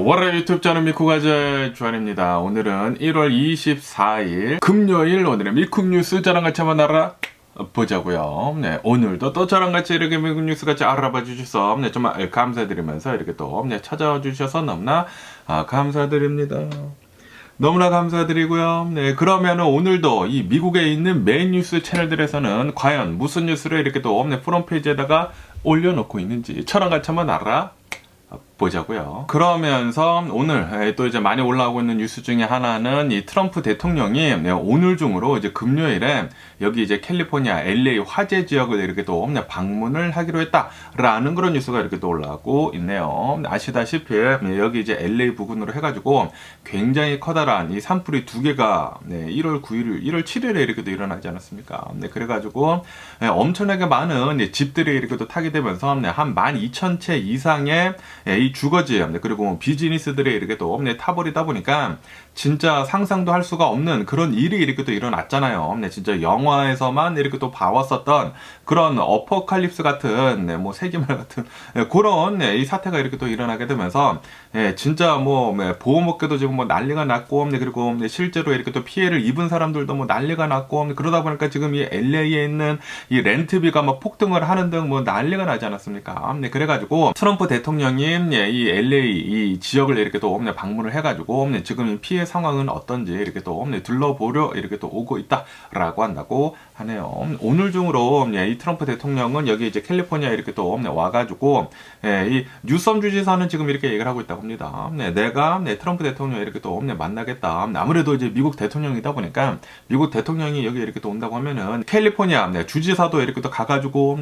월요일 유튜브 저는 미쿠가자 주한입니다. 오늘은 1월 24일 금요일, 오늘의 미쿡 뉴스 저랑 같이 한번 알아보자고요. 네, 오늘도 또 저랑 같이 이렇게 미국 뉴스 같이 알아봐 주셔서 정말 감사드리면서 이렇게 또 찾아와 주셔서 너무나 감사드립니다. 너무나 감사드리고요. 네, 그러면 오늘도 이 미국에 있는 메인 뉴스 채널들에서는 과연 무슨 뉴스를 이렇게 또 프론트페이지에다가 올려놓고 있는지 저랑 같이 한번 보자고요. 그러면서 오늘 또 이제 많이 올라오고 있는 뉴스 중에 하나는 이 트럼프 대통령이 오늘 중으로 이제 금요일에 여기 이제 캘리포니아 LA 화재 지역을 이렇게 또 방문을 하기로 했다라는 그런 뉴스가 이렇게 또 올라오고 있네요. 아시다시피 여기 이제 LA 부근으로 해가지고 굉장히 커다란 이 산불이 두 개가 1월 9일, 1월 7일에 이렇게 또 일어나지 않았습니까? 그래가지고 엄청나게 많은 집들이 이렇게 또 타게 되면서 한 12,000채 이상의 이 주거지 그리고 비즈니스들이 이렇게 또 타버리다 보니까 진짜 상상도 할 수가 없는 그런 일이 이렇게 또 일어났잖아요. 진짜 영화에서만 이렇게 또 봐왔었던 그런 어포칼립스 같은 세기말 같은 그런 이 사태가 이렇게 또 일어나게 되면서 진짜 보험업계도 지금 난리가 났고 그리고 실제로 이렇게 또 피해를 입은 사람들도 난리가 났고 그러다 보니까 지금 이 LA에 있는 이 렌트비가 폭등을 하는 등 난리가 나지 않았습니까? 그래가지고 트럼프 대통령이 이 LA 이 지역을 이렇게 또 방문을 해가지고 지금 피해 상황은 어떤지 이렇게 또 둘러보려 이렇게 또 오고 있다라고 한다고 하네요. 오늘 중으로 이 트럼프 대통령은 여기 이제 캘리포니아 이렇게 또 와가지고 이 뉴섬 주지사는 지금 이렇게 얘기를 하고 있다고 합니다. 내가 트럼프 대통령 이렇게 또 만나겠다. 아무래도 이제 미국 대통령이다 보니까 미국 대통령이 여기 이렇게 또 온다고 하면은 캘리포니아 주지사도 이렇게 또 가가지고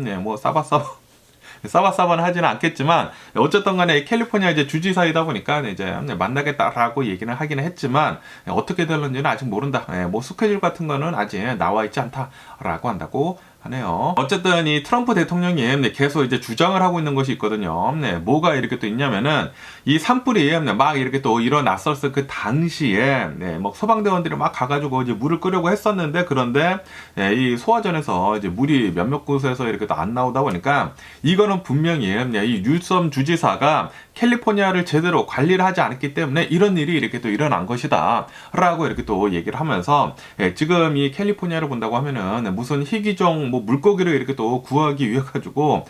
싸바싸바는 하지는 않겠지만 어쨌든 간에 캘리포니아 이제 주지사이다 보니까 이제 만나겠다라고 얘기는 하기는 했지만 어떻게 될는지는 아직 모른다. 스케줄 같은 거는 아직 나와 있지 않다라고 한다고 하네요. 어쨌든 이 트럼프 대통령이 계속 이제 주장을 하고 있는 것이 있거든요. 뭐가 이렇게 또 있냐면은 이 산불이 막 이렇게 또 일어났었을 그 당시에 소방대원들이 막 가가지고 이제 물을 끄려고 했었는데 그런데 이 소화전에서 이제 물이 몇몇 곳에서 이렇게 또 안 나오다 보니까 이거는 분명히 이 뉴섬 주지사가 캘리포니아를 제대로 관리를 하지 않았기 때문에 이런 일이 이렇게 또 일어난 것이다 라고 이렇게 또 얘기를 하면서 지금 이 캘리포니아를 본다고 하면은 무슨 희귀종 물고기를 이렇게 또 구하기 위해 가지고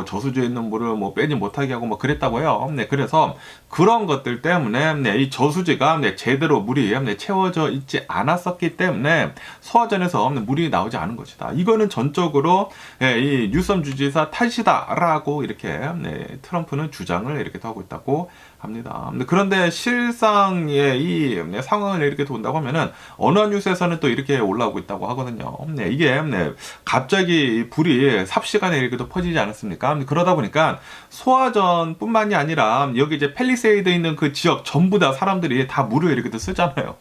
저수지에 있는 물을 빼지 못하게 하고 그랬다고 해요. 그래서 그런 것들 때문에 이 저수지가 제대로 물이 채워져 있지 않았었기 때문에 소화전에서 물이 나오지 않은 것이다. 이거는 전적으로 이 뉴섬 주지사 탓이다라고 이렇게 트럼프는 주장을 이렇게 하고 있다고 합니다. 그런데 실상의 이 상황을 이렇게 본다고 하면은 어느 뉴스에서는 또 이렇게 올라오고 있다고 하거든요. 이게 갑자기 불이 삽시간에 이렇게 또 퍼지지 않았습니까? 그러다 보니까 소화전뿐만이 아니라 여기 이제 팰리세이드에 있는 그 지역 전부 다 사람들이 다 물을 이렇게 또 쓰잖아요.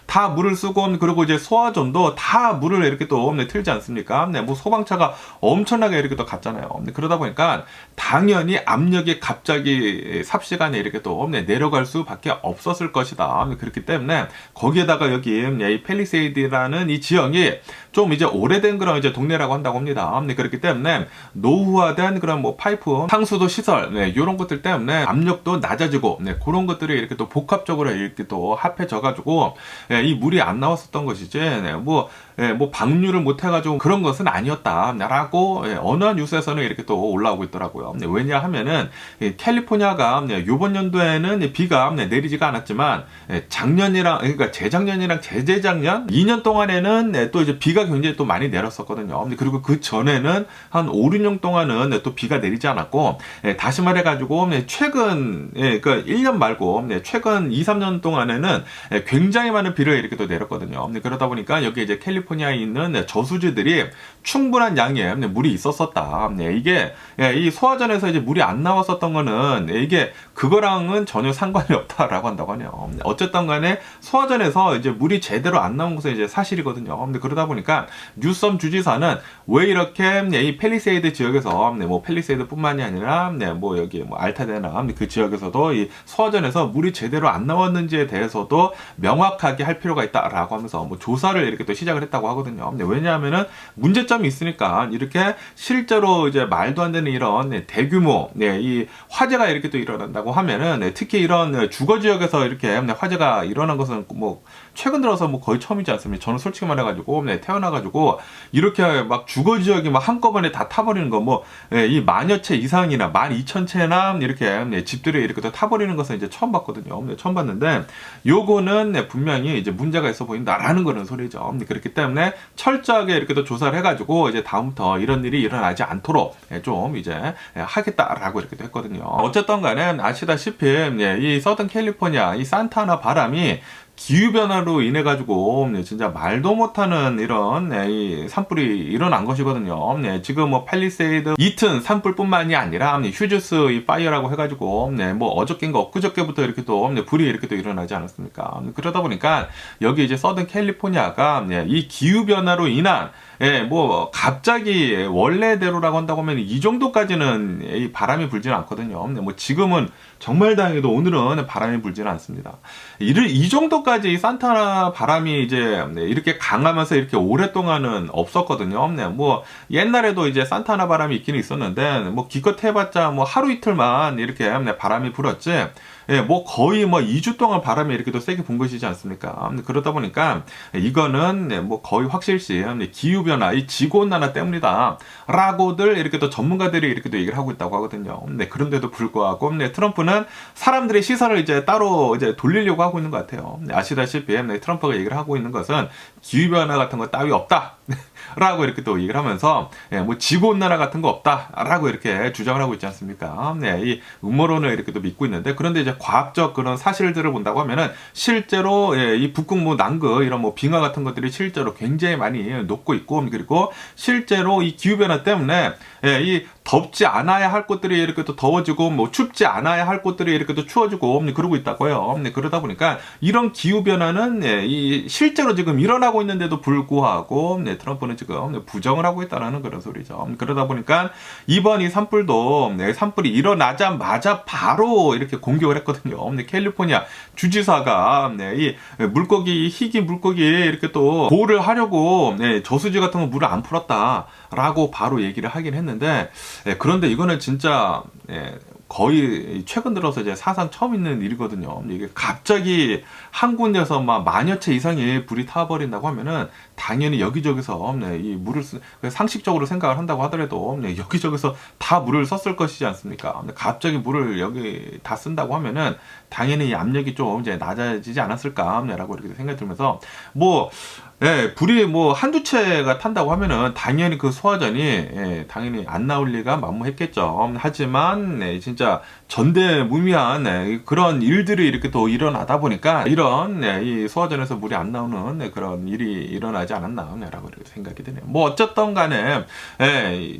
다 물을 쓰고 그리고 이제 소화전도 다 물을 이렇게 또 틀지 않습니까? 소방차가 엄청나게 이렇게 또 갔잖아요. 그러다 보니까 당연히 압력이 갑자기 삽시간에 이렇게 또 내려갈 수밖에 없었을 것이다. 그렇기 때문에 거기에다가 여기 이 팰리세이드라는 이 지역이 좀 이제 오래된 그런 이제 동네라고 한다고 합니다. 그렇기 때문에 노후화된 그런 파이프, 상수도 시설, 이런 것들 때문에 압력도 낮아지고 그런 것들이 이렇게 또 복합적으로 이렇게 또 합해져가지고 이 물이 안 나왔었던 것이지 방류를 못 해가지고 그런 것은 아니었다라고 어느 뉴스에서는 이렇게 또 올라오고 있더라고요. 왜냐하면은 캘리포니아가 이번 연도에는 비가 내리지가 않았지만 그러니까 재작년이랑 재재작년 2년 동안에는 또 이제 비가 굉장히 또 많이 내렸었거든요. 그리고 그 전에는 한 5, 6년 동안은 또 비가 내리지 않았고 다시 말해가지고 최근 그러니까 1년 말고 최근 2, 3년 동안에는 굉장히 많은 비를 이렇게 또 내렸거든요. 그러다 보니까 여기 이제 캘리포니아에 있는 저수지들이 충분한 양의 물이 있었었다. 이게 이 소화전에서 이제 물이 안 나왔었던 거는 이게 그거랑은 전혀 상관이 없다라고 한다고 하네요. 어쨌든 간에 소화전에서 이제 물이 제대로 안 나온 것은 이제 사실이거든요. 그러다 보니까 뉴섬 주지사는 왜 이렇게 이 팰리세이드 지역에서 팰리세이드뿐만이 아니라 여기 알타데나 그 지역에서도 이 소화전에서 물이 제대로 안 나왔는지에 대해서도 명확하게 할 필요가 있다라고 하면서 조사를 이렇게 또 시작을 했다고 하겠다고 하거든요. 네, 왜냐하면은 문제점이 있으니까 이렇게 실제로 이제 말도 안 되는 이런 대규모 이 화재가 이렇게 또 일어난다고 하면은 특히 이런 주거 지역에서 이렇게 화재가 일어난 것은 뭐 최근 들어서 뭐 거의 처음이지 않습니까? 저는 솔직히 말해가지고 태어나가지고 이렇게 막 주거 지역이 막 한꺼번에 다 타버리는 거 뭐 이 만여 채 이상이나 12,000채나 이렇게 집들이 이렇게 또 타버리는 것은 이제 처음 봤거든요. 처음 봤는데 요거는 분명히 이제 문제가 있어 보인다라는 그런 소리죠. 그렇기 때문에 철저하게 이렇게 또 조사를 해가지고 이제 다음부터 이런 일이 일어나지 않도록 좀 이제 하겠다라고 이렇게 또 했거든요. 어쨌든 간에 아시다시피 이 서던 캘리포니아 이 산타나 바람이 기후변화로 인해가지고, 진짜 말도 못하는 이런, 이 산불이 일어난 것이거든요. 지금 뭐 팰리세이드 이튼 산불뿐만이 아니라, 휴즈스 이 파이어라고 해가지고, 뭐 어저께인가 엊그저께부터 이렇게 또, 불이 이렇게 또 일어나지 않았습니까? 그러다 보니까, 여기 이제 서든 캘리포니아가, 이 기후변화로 인한, 뭐 갑자기 원래대로라고 한다고 하면 이 정도까지는 이 바람이 불지는 않거든요. 뭐 지금은 정말 다행히도 오늘은 바람이 불지는 않습니다. 이 정도까지 산타나 바람이 이제 이렇게 강하면서 이렇게 오랫동안은 없었거든요. 뭐 옛날에도 이제 산타나 바람이 있기는 있었는데 뭐 기껏 해봤자 뭐 하루 이틀만 이렇게 바람이 불었지. 뭐 거의 뭐 2주 동안 바람이 이렇게 또 세게 분 것이지 않습니까? 그러다 보니까 이거는 뭐 거의 확실시 기후변화, 이 지구온난화 때문이다. 라고들 이렇게 또 전문가들이 이렇게 또 얘기를 하고 있다고 하거든요. 그런데도 불구하고 트럼프는 사람들의 시선을 이제 따로 이제 돌리려고 하고 있는 것 같아요. 아시다시피 트럼프가 얘기를 하고 있는 것은 기후변화 같은 거 따위 없다. 라고 이렇게 또 얘기를 하면서 뭐 지구온난화 같은 거 없다라고 이렇게 주장을 하고 있지 않습니까? 이 음모론을 이렇게 또 믿고 있는데 그런데 이제 과학적 그런 사실들을 본다고 하면은 실제로 이 북극 남극 이런 뭐 빙하 같은 것들이 실제로 굉장히 많이 녹고 있고 그리고 실제로 이 기후변화 때문에 이 덥지 않아야 할 곳들이 이렇게 또 더워지고 뭐 춥지 않아야 할 곳들이 이렇게 또 추워지고 그러고 있다고요. 그러다 보니까 이런 기후 변화는 이 실제로 지금 일어나고 있는데도 불구하고 트럼프는 지금 부정을 하고 있다는 그런 소리죠. 그러다 보니까 이번 이 산불도 산불이 일어나자마자 바로 이렇게 공격을 했거든요. 캘리포니아 주지사가 이 물고기 희귀 물고기 이렇게 또 보호를 하려고 저수지 같은 거 물을 안 풀었다라고 바로 얘기를 하긴 했는데 그런데 이거는 진짜 거의 최근 들어서 이제 사상 처음 있는 일이거든요. 이게 갑자기 한 군데서 막 만여 채 이상의 불이 타버린다고 하면은 당연히 여기저기서 이 물을 상식적으로 생각을 한다고 하더라도 여기저기서 다 물을 썼을 것이지 않습니까? 갑자기 물을 여기 다 쓴다고 하면은 당연히 이 압력이 좀 이제 낮아지지 않았을까라고 이렇게 생각이 들면서 뭐 불이 뭐 한두 채가 탄다고 하면은 당연히 그 소화전이 당연히 안 나올 리가 만무했겠죠. 하지만 진짜 전대무미한 그런 일들이 이렇게 또 일어나다 보니까 이런 이 소화전에서 물이 안 나오는 그런 일이 일어나지 않았나라고 이렇게 생각이 드네요. 뭐 어쨌든 간에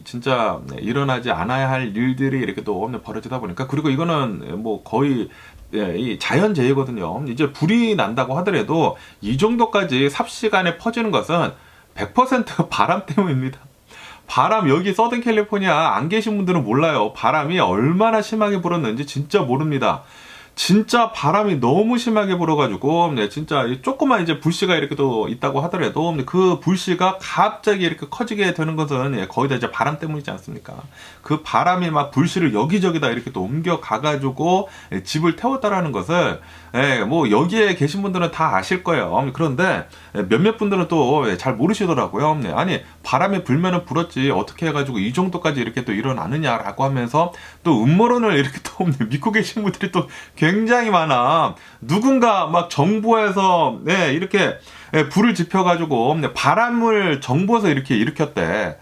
진짜 일어나지 않아야 할 일들이 이렇게 또 벌어지다 보니까 그리고 이거는 뭐 거의 이 자연재해거든요. 이제 불이 난다고 하더라도 이 정도까지 삽시간에 퍼지는 것은 100% 바람 때문입니다. 바람 여기 서든 캘리포니아 안 계신 분들은 몰라요. 바람이 얼마나 심하게 불었는지 진짜 모릅니다. 진짜 바람이 너무 심하게 불어가지고 진짜 조그만 이제 불씨가 이렇게 또 있다고 하더라도 그 불씨가 갑자기 이렇게 커지게 되는 것은 거의 다 이제 바람 때문이지 않습니까? 그 바람이 막 불씨를 여기저기다 이렇게 또 옮겨 가가지고 집을 태웠다라는 것을 뭐 여기에 계신 분들은 다 아실 거예요. 그런데 몇몇 분들은 또 잘 모르시더라고요. 아니 바람이 불면은 불었지 어떻게 해가지고 이 정도까지 이렇게 또 일어나느냐라고 하면서 또 음모론을 이렇게 또 믿고 계신 분들이 또 굉장히 많아. 누군가 막 정부에서 이렇게 불을 지펴가지고 바람을 정부에서 이렇게 일으켰대.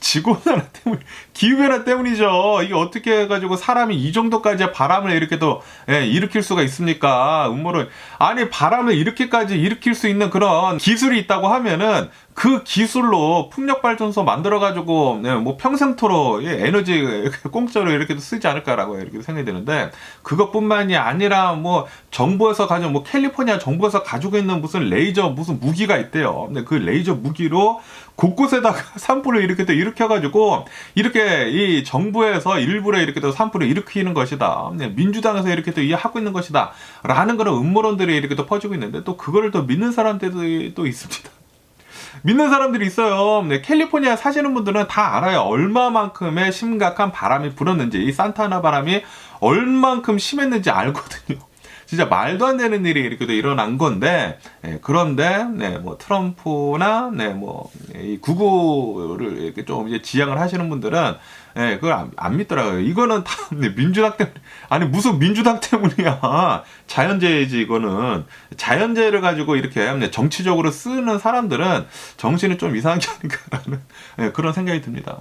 지구온난화 때문, 기후변화 때문이죠. 이게 어떻게 해가지고 사람이 이 정도까지 바람을 이렇게 또 일으킬 수가 있습니까? 음모론. 아니 바람을 이렇게까지 일으킬 수 있는 그런 기술이 있다고 하면은 그 기술로 풍력발전소 만들어가지고 뭐 평생토록 에너지 공짜로 이렇게 쓰지 않을까라고 이렇게 생각이 드는데 그것뿐만이 아니라 뭐 정부에서 가지고 뭐 캘리포니아 정부에서 가지고 있는 무슨 레이저 무슨 무기가 있대요. 근데 그 레이저 무기로 곳곳에다가 산불을 이렇게 또 일으켜가지고 이렇게 이 정부에서 일부러 이렇게 또 산불을 일으키는 것이다. 민주당에서 이렇게 또 하고 있는 것이다. 라는 그런 음모론들이 이렇게 또 퍼지고 있는데 또 그거를 또 믿는 사람들이 또 있습니다. 믿는 사람들이 있어요. 네, 캘리포니아 사시는 분들은 다 알아요. 얼마만큼의 심각한 바람이 불었는지, 이 산타나 바람이 얼만큼 심했는지 알거든요. 진짜 말도 안 되는 일이 이렇게 일어난 건데, 그런데, 뭐, 트럼프나, 이 구구를 이렇게 좀 이제 지향을 하시는 분들은, 그걸 안 믿더라고요. 이거는 다 민주당 때문에, 아니, 무슨 민주당 때문이야. 자연재해지, 이거는. 자연재해를 가지고 이렇게 정치적으로 쓰는 사람들은 정신이 좀 이상한 게 아닌가라는 그런 생각이 듭니다.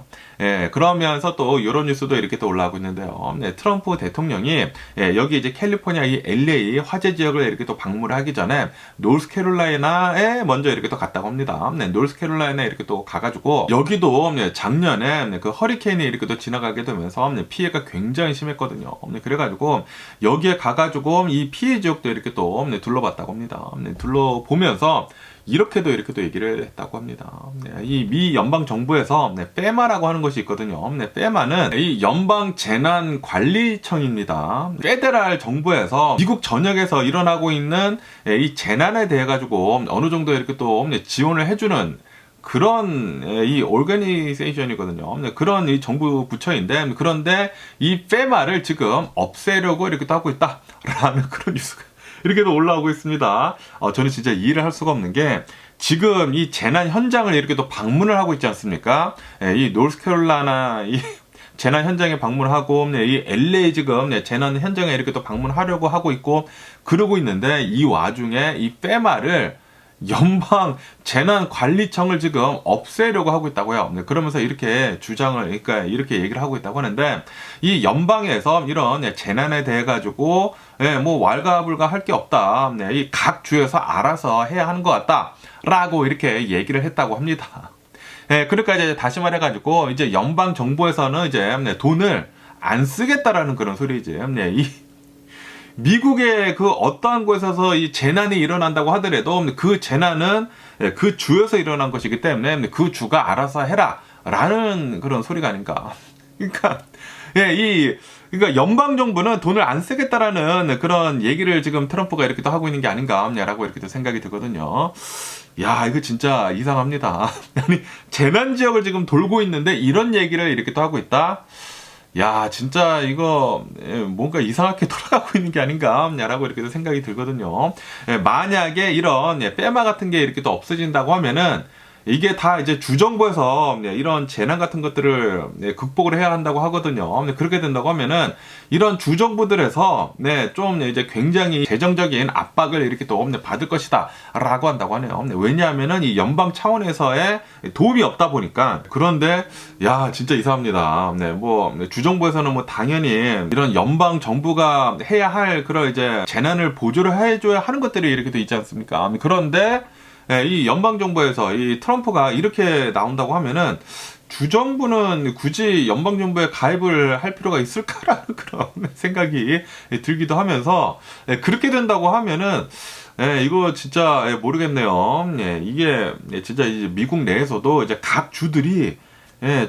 그러면서 또 이런 뉴스도 이렇게 또 올라오고 있는데요. 트럼프 대통령이 여기 이제 캘리포니아 이 LA 화재 지역을 이렇게 또 방문을 하기 전에 노스캐롤라이나에 먼저 이렇게 또 갔다고 합니다. 노스캐롤라이나에 이렇게 또 가가지고 여기도 작년에 그 허리케인이 이렇게 또 지나가게 되면서 피해가 굉장히 심했거든요. 그래가지고 여기에 가가지고 이 피해 지역도 이렇게 또 둘러봤다고 합니다. 둘러보면서 이렇게도 이렇게 또 얘기를 했다고 합니다. 이 미 연방 정부에서 페마라고 하는 것이 있거든요. 페마는 이 연방 재난 관리청입니다. 페데랄 정부에서 미국 전역에서 일어나고 있는 이 재난에 대해 가지고 어느 정도 이렇게 또 지원을 해주는 그런 이 오르가니세이션이거든요. 그런 이 정부 부처인데, 그런데 이 페마를 지금 없애려고 이렇게 또 하고 있다라는 그런 뉴스가 이렇게도 올라오고 있습니다. 저는 진짜 이해를 할 수가 없는 게, 지금 이 재난 현장을 이렇게 또 방문을 하고 있지 않습니까? 이 노스캐롤라이나 이 재난 현장에 방문하고, 이 LA 지금 재난 현장에 이렇게 또 방문하려고 하고 있고, 그러고 있는데, 이 와중에 이 페마를 연방 재난관리청을 지금 없애려고 하고 있다고요. 그러면서 이렇게 주장을, 그러니까 이렇게 얘기를 하고 있다고 하는데, 이 연방에서 이런 재난에 대해 가지고 뭐 왈가불가 할 게 없다. 이 각 주에서 알아서 해야 하는 것 같다라고 이렇게 얘기를 했다고 합니다. 그러니까 이제 다시 말해가지고 이제 연방 정부에서는 이제 돈을 안 쓰겠다라는 그런 소리지. 이 미국의 그 어떠한 곳에서 이 재난이 일어난다고 하더라도 그 재난은 그 주에서 일어난 것이기 때문에 그 주가 알아서 해라 라는 그런 소리가 아닌가. 그러니까 그러니까 연방 정부는 돈을 안 쓰겠다라는 그런 얘기를 지금 트럼프가 이렇게 또 하고 있는 게 아닌가라고 이렇게 또 생각이 들거든요. 야, 이거 진짜 이상합니다. 아니, 재난 지역을 지금 돌고 있는데 이런 얘기를 이렇게 또 하고 있다. 야, 진짜 이거 뭔가 이상하게 돌아가고 있는 게 아닌가라고 이렇게 생각이 들거든요. 만약에 이런 페마 같은 게 이렇게 또 없어진다고 하면은 이게 다 이제 주정부에서 이런 재난 같은 것들을 극복을 해야 한다고 하거든요. 그렇게 된다고 하면은 이런 주정부들에서 좀 이제 굉장히 재정적인 압박을 이렇게 또 받을 것이다 라고 한다고 하네요. 왜냐하면은 이 연방 차원에서의 도움이 없다 보니까. 그런데 야, 진짜 이상합니다. 뭐 주정부에서는 뭐 당연히 이런 연방 정부가 해야 할 그런 이제 재난을 보조를 해줘야 하는 것들이 이렇게 또 있지 않습니까? 그런데 이 연방정부에서 이 트럼프가 이렇게 나온다고 하면은 주정부는 굳이 연방정부에 가입을 할 필요가 있을까라는 그런 생각이 들기도 하면서 그렇게 된다고 하면은 이거 진짜 모르겠네요. 이게 진짜 이제 미국 내에서도 이제 각 주들이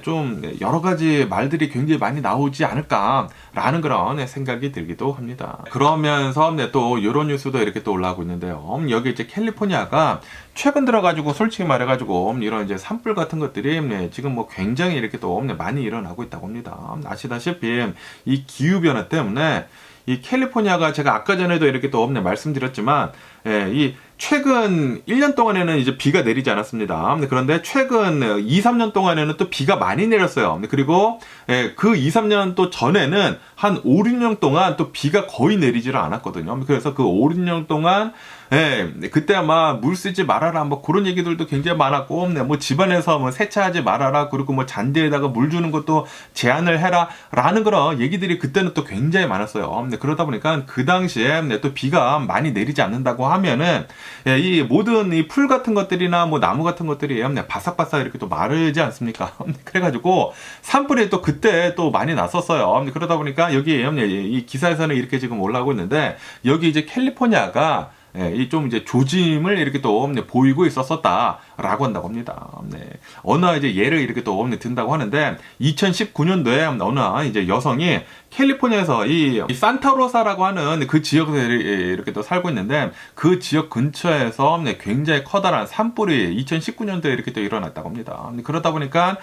좀 여러 가지 말들이 굉장히 많이 나오지 않을까라는 그런 생각이 들기도 합니다. 그러면서 또 이런 뉴스도 이렇게 또 올라오고 있는데요. 여기 이제 캘리포니아가 최근 들어가지고 솔직히 말해가지고 이런 이제 산불 같은 것들이 지금 뭐 굉장히 이렇게 또 많이 일어나고 있다고 합니다. 아시다시피 이 기후 변화 때문에 이 캘리포니아가 제가 아까 전에도 이렇게 또 말씀드렸지만 이 최근 1년 동안에는 이제 비가 내리지 않았습니다. 그런데 최근 2, 3년 동안에는 또 비가 많이 내렸어요. 그리고 그 2, 3년 또 전에는 한 5, 6년 동안 또 비가 거의 내리지를 않았거든요. 그래서 그 5, 6년 동안 그때 아마 물 쓰지 말아라 뭐 그런 얘기들도 굉장히 많았고 뭐 집안에서 뭐 세차하지 말아라 그리고 뭐 잔디에다가 물 주는 것도 제한을 해라 라는 그런 얘기들이 그때는 또 굉장히 많았어요. 그러다 보니까 그 당시에 또 비가 많이 내리지 않는다고 하면은 이 모든 이 풀 같은 것들이나 뭐 나무 같은 것들이 바삭바삭 이렇게 또 마르지 않습니까? 그래가지고 산불이 또 그때 또 많이 났었어요. 그러다 보니까 여기 이 기사에서는 이렇게 지금 올라오고 있는데 여기 이제 캘리포니아가 이 좀 이제 조짐을 이렇게 또 보이고 있었었다라고 한다고 합니다. 어느 이제 예를 이렇게 또 든다고 하는데 2019년도에 어느 이제 여성이 캘리포니아에서 이 산타로사라고 하는 그 지역에 이렇게 또 살고 있는데 그 지역 근처에서 굉장히 커다란 산불이 2019년도에 이렇게 또 일어났다고 합니다. 그러다 보니까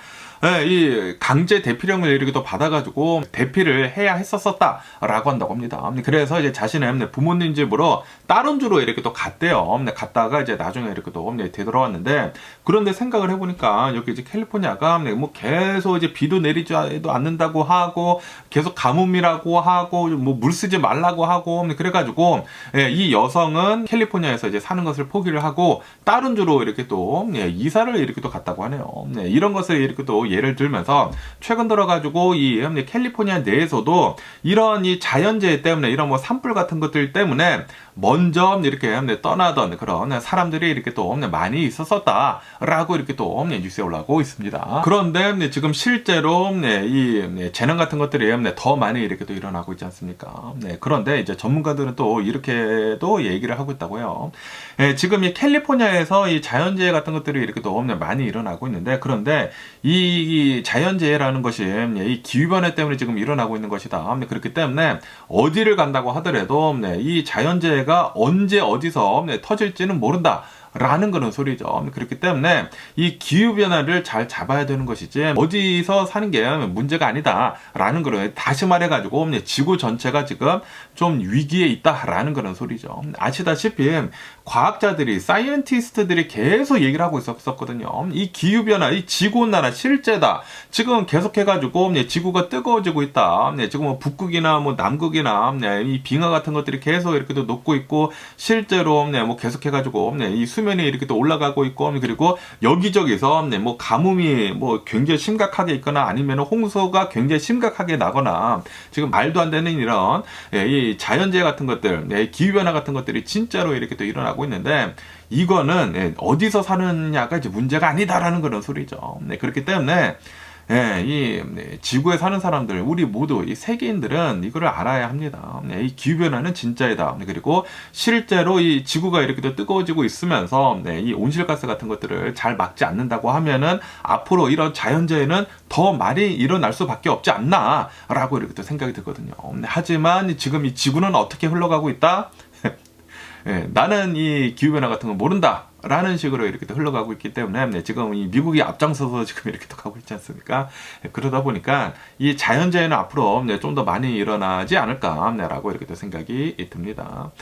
이 강제 대피령을 이렇게 또 받아가지고 대피를 해야 했었다라고 한다고 합니다. 그래서 이제 자신의 부모님 집으로 다른 주로 이렇게 또 갔대요. 갔다가 이제 나중에 이렇게 또 되돌아왔는데, 그런데 생각을 해보니까 여기 이제 캘리포니아가 뭐 계속 이제 비도 내리지도 않는다고 하고 계속 가뭄이라고 하고 뭐 물 쓰지 말라고 하고 그래가지고 이 여성은 캘리포니아에서 이제 사는 것을 포기를 하고 다른 주로 이렇게 또 이사를 이렇게 또 갔다고 하네요. 이런 것을 이렇게 또 예를 들면서 최근 들어가지고 이 캘리포니아 내에서도 이런 이 자연재해 때문에 이런 뭐 산불 같은 것들 때문에 먼저 이렇게 떠나던 그런 사람들이 이렇게 또 많이 있었었다라고 이렇게 또 뉴스에 올라오고 있습니다. 그런데 지금 실제로 이 재난 같은 것들이 더 많이 이렇게 또 일어나고 있지 않습니까? 그런데 이제 전문가들은 또 이렇게도 얘기를 하고 있다고요. 지금 이 캘리포니아에서 이 자연재해 같은 것들이 이렇게 또 많이 일어나고 있는데, 그런데 이 자연재해라는 것이 이 기후변화 때문에 지금 일어나고 있는 것이다. 그렇기 때문에 어디를 간다고 하더라도 이 자연재해가 언제 어디서 터질지는 모른다 라는 그런 소리죠. 그렇기 때문에 이 기후변화를 잘 잡아야 되는 것이지 어디서 사는 게 문제가 아니다 라는 그런, 다시 말해가지고 지구 전체가 지금 좀 위기에 있다 라는 그런 소리죠. 아시다시피 과학자들이, 사이언티스트들이 계속 얘기를 하고 있었거든요. 이 기후변화, 이 지구온난화 실제다. 지금 계속해가지고 지구가 뜨거워지고 있다. 지금 뭐 북극이나 뭐 남극이나 이 빙하 같은 것들이 계속 이렇게 또 녹고 있고, 실제로 뭐 계속해가지고 이 수면이 이렇게 또 올라가고 있고, 그리고 여기저기서 뭐 가뭄이 뭐 굉장히 심각하게 있거나 아니면 홍수가 굉장히 심각하게 나거나 지금 말도 안 되는 이런 이 자연재해 같은 것들, 기후변화 같은 것들이 진짜로 이렇게 또 일어나고 있는데, 이거는 어디서 사느냐가 이제 문제가 아니다라는 그런 소리죠. 그렇기 때문에 이 지구에 사는 사람들, 우리 모두 이 세계인들은 이거를 알아야 합니다. 이 기후변화는 진짜이다. 그리고 실제로 이 지구가 이렇게 또 뜨거워지고 있으면서 이 온실가스 같은 것들을 잘 막지 않는다고 하면은 앞으로 이런 자연재해는 더 많이 일어날 수밖에 없지 않나 라고 이렇게 또 생각이 들거든요. 하지만 지금 이 지구는 어떻게 흘러가고 있다? 나는 이 기후변화 같은 거 모른다 라는 식으로 이렇게 또 흘러가고 있기 때문에 지금 이 미국이 앞장서서 지금 이렇게 또 가고 있지 않습니까? 그러다 보니까 이 자연재해는 앞으로 좀 더 많이 일어나지 않을까라고 이렇게 또 생각이 듭니다.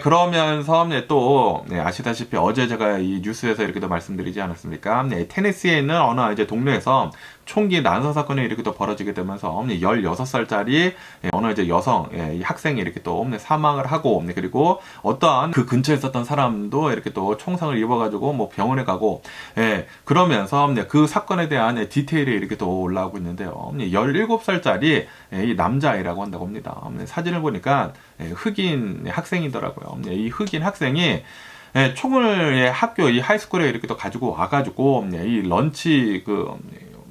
그러면서 또 아시다시피 어제 제가 이 뉴스에서 이렇게 또 말씀드리지 않았습니까? 테네시에 있는 어느 이제 동네에서 총기 난사 사건이 이렇게 또 벌어지게 되면서 16살짜리 어느 이제 여성 학생이 이렇게 또 사망을 하고, 그리고 어떠한 그 근처에 있었던 사람도 이렇게 또 총상을 입어가지고 뭐 병원에 가고, 그러면서 그 사건에 대한 디테일이 이렇게 또 올라오고 있는데요. 17살짜리 이 남자아이라고 한다고 합니다. 사진을 보니까 흑인 학생이더라고요. 이 흑인 학생이 총을 학교 이 하이스쿨에 이렇게 또 가지고 와가지고 이 런치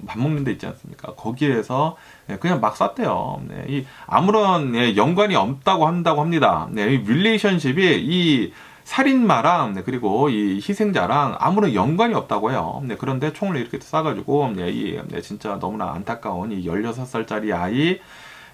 밥 먹는 데 있지 않습니까? 거기에서 그냥 막 쐈대요. 이 아무런 연관이 없다고 한다고 합니다. 이 릴레이션십이 이 살인마랑 그리고 이 희생자랑 아무런 연관이 없다고 해요. 그런데 총을 이렇게 쏴가지고 진짜 너무나 안타까운 이 16살짜리 아이,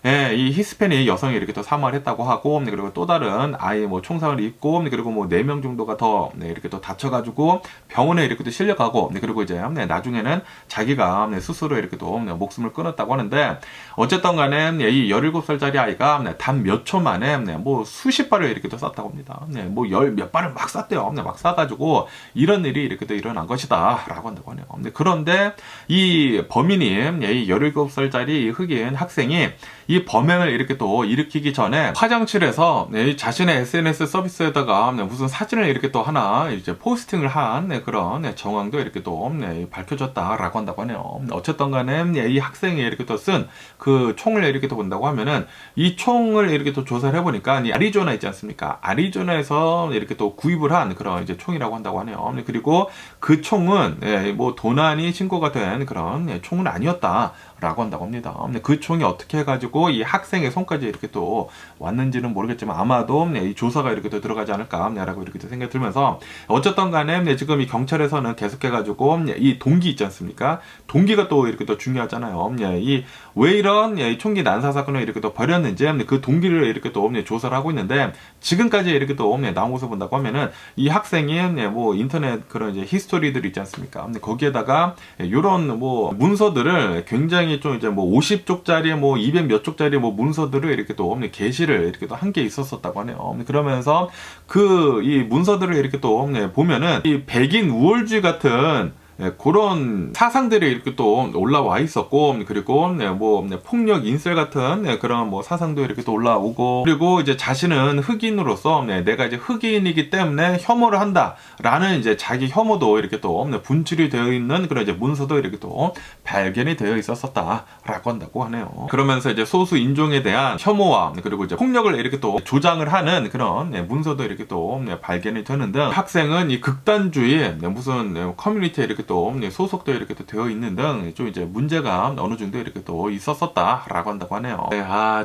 이 히스패닉 여성이 이렇게 또 사망을 했다고 하고, 그리고 또 다른 아이 뭐 총상을 입고, 그리고 뭐 4명 정도가 더 이렇게 또 다쳐가지고 병원에 이렇게 또 실려가고, 그리고 이제 나중에는 자기가 스스로 이렇게 또 목숨을 끊었다고 하는데, 어쨌든 간에 이 17살짜리 아이가 단 몇 초 만에 뭐 수십 발을 이렇게 또 쐈다고 합니다. 뭐 몇 발을 막 쐈대요. 막 쏴가지고 이런 일이 이렇게 또 일어난 것이다 라고 한다고 하네요. 그런데 이 범인이 이 17살짜리 흑인 학생이 이 범행을 이렇게 또 일으키기 전에 화장실에서 자신의 SNS 서비스에다가 무슨 사진을 이렇게 또 하나 이제 포스팅을 한 그런 정황도 이렇게 또 밝혀졌다라고 한다고 하네요. 어쨌든 간에 이 학생이 이렇게 또 쓴 그 총을 이렇게 또 본다고 하면은, 이 총을 이렇게 또 조사를 해보니까 이 아리조나 있지 않습니까? 아리조나에서 이렇게 또 구입을 한 그런 이제 총이라고 한다고 하네요. 그리고 그 총은 뭐 도난이 신고가 된 그런 총은 아니었다 라고 한다고 합니다. 그 총이 어떻게 해가지고 이 학생의 손까지 이렇게 또 왔는지는 모르겠지만 아마도 이 조사가 이렇게 또 들어가지 않을까라고 이렇게 또 생각이 들면서 어쨌든 간에 지금 이 경찰에서는 계속해가지고 이 동기 있지 않습니까? 동기가 또 이렇게 또 중요하잖아요. 이 왜 이런 총기 난사 사건을 이렇게 또 벌였는지 그 동기를 이렇게 또 조사를 하고 있는데 지금까지 이렇게 또 나온 것을 본다고 하면은 이 학생이 뭐 인터넷 그런 이제 히스토리들 있지 않습니까? 거기에다가 이런 뭐 문서들을 굉장히 좀 이제 뭐 50쪽짜리 뭐 200 몇 쪽짜리 뭐 문서들을 이렇게 또 게시를 이렇게 또 한 게 있었었다고 하네요. 그러면서 그 이 문서들을 이렇게 또 보면은 이 백인 우월주의 같은 그런 사상들이 이렇게 또 올라와 있었고, 그리고 뭐 폭력 인셀 같은 그런 뭐 사상도 이렇게 또 올라오고, 그리고 이제 자신은 흑인으로서 내가 이제 흑인이기 때문에 혐오를 한다라는 이제 자기 혐오도 이렇게 또 분출이 되어 있는 그런 이제 문서도 이렇게 또 발견이 되어 있었었다라고 한다고 하네요. 그러면서 이제 소수 인종에 대한 혐오와 그리고 이제 폭력을 이렇게 또 조장을 하는 그런 문서도 이렇게 또 발견이 되는 등 학생은 이 극단주의 무슨 커뮤니티에 이렇게 또 소속도 이렇게 또 되어 있는 등 좀 이제 문제가 어느 정도 이렇게 또 있었었다라고 한다고 하네요.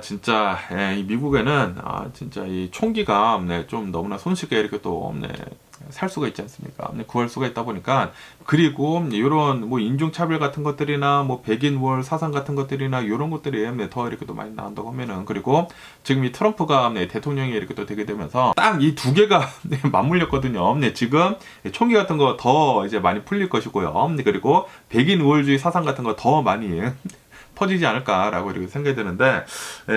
진짜 이 미국에는 진짜 이 총기가 좀 너무나 손쉽게 이렇게 또 살 수가 있지 않습니까? 구할 수가 있다 보니까 그리고 이런 뭐 인종차별 같은 것들이나 뭐 백인 월 사상 같은 것들이나 이런 것들이 더 이렇게 또 많이 나온다고 하면은 그리고 지금 이 트럼프가 대통령이 이렇게 또 되게 되면서 딱 이 두 개가 맞물렸거든요. 지금 총기 같은 거 더 이제 많이 풀릴 것이고요. 그리고 백인 우월주의 사상 같은 거 더 많이 퍼지지 않을까라고 이렇게 생각이 드는데,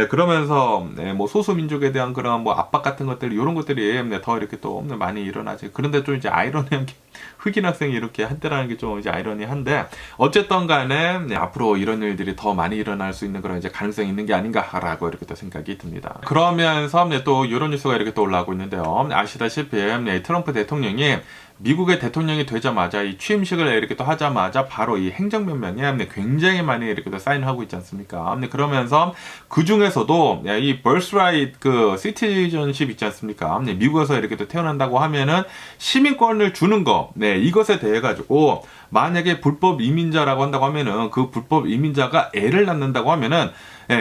그러면서 뭐 소수민족에 대한 그런 뭐 압박 같은 것들 이런 것들이 더 이렇게 또 많이 일어나지. 그런데 좀 이제 아이러니한 게 흑인 학생이 이렇게 한때라는 게 좀 이제 아이러니한데 어쨌든 간에 앞으로 이런 일들이 더 많이 일어날 수 있는 그런 이제 가능성이 있는 게 아닌가라고 이렇게 또 생각이 듭니다. 그러면서 또 이런 뉴스가 이렇게 또 올라오고 있는데요. 아시다시피 트럼프 대통령이 미국의 대통령이 되자마자 이 취임식을 이렇게 또 하자마자 바로 이 행정명령에 굉장히 많이 이렇게 또 사인하고 있지 않습니까? 그러면서 그 중에서도 이 birthright 그 citizenship 있지 않습니까? 미국에서 이렇게 또 태어난다고 하면은 시민권을 주는 거, 이것에 대해 가지고 만약에 불법 이민자라고 한다고 하면은 그 불법 이민자가 애를 낳는다고 하면은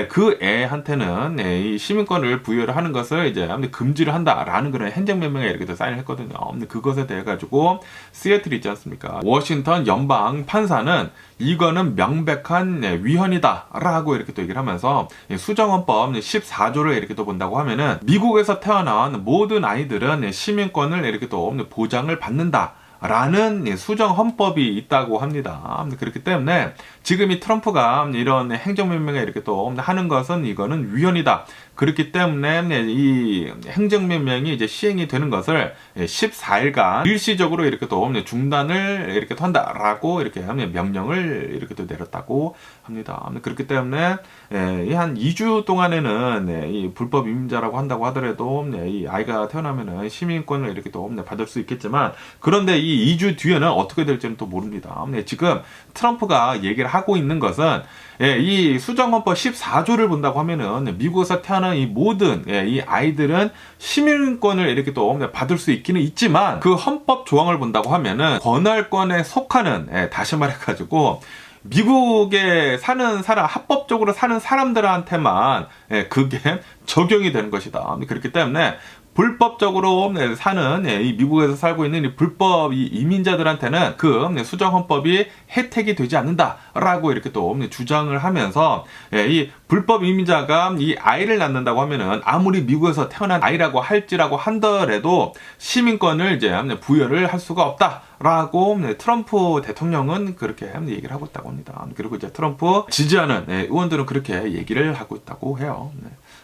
그 애한테는 이 시민권을 부여를 하는 것을 이제 금지를 한다라는 그런 행정명령에 이렇게 사인을 했거든요. 그것에 대해 가지고 시애틀 있지 않습니까? 워싱턴 연방 판사는 이거는 명백한 위헌이다라고 이렇게 또 얘기를 하면서 수정헌법 14조를 이렇게 또 본다고 하면은 미국에서 태어난 모든 아이들은 시민권을 이렇게 또 보장을 받는다. 라는 수정 헌법이 있다고 합니다. 그렇기 때문에 지금 이 트럼프가 이런 행정명령에 이렇게 또 하는 것은 이거는 위헌이다. 그렇기 때문에 이 행정명령이 이제 시행이 되는 것을 14일간 일시적으로 이렇게 또 중단을 이렇게 또 한다라고 이렇게 명령을 이렇게 또 내렸다고 합니다. 그렇기 때문에 한 2주 동안에는 이 불법 이민자라고 한다고 하더라도 이 아이가 태어나면은 시민권을 이렇게 또 받을 수 있겠지만 그런데 이 2주 뒤에는 어떻게 될지는 또 모릅니다. 지금 트럼프가 얘기를 하고 있는 것은 이 수정헌법 14조를 본다고 하면은 미국에서 태어난 이 모든 이 아이들은 시민권을 이렇게 또 받을 수 있기는 있지만 그 헌법 조항을 본다고 하면은 권할권에 속하는 다시 말해가지고 미국에 사는 사람, 합법적으로 사는 사람들한테만 그게 적용이 되는 것이다. 그렇기 때문에 불법적으로 사는 이 미국에서 살고 있는 이 불법 이민자들한테는 그 수정헌법이 혜택이 되지 않는다라고 이렇게 또 주장을 하면서 이 불법 이민자가 이 아이를 낳는다고 하면은 아무리 미국에서 태어난 아이라고 할지라고 한더라도 시민권을 이제 부여를 할 수가 없다라고 트럼프 대통령은 그렇게 얘기를 하고 있다고 합니다. 그리고 이제 트럼프 지지하는 의원들은 그렇게 얘기를 하고 있다고 해요.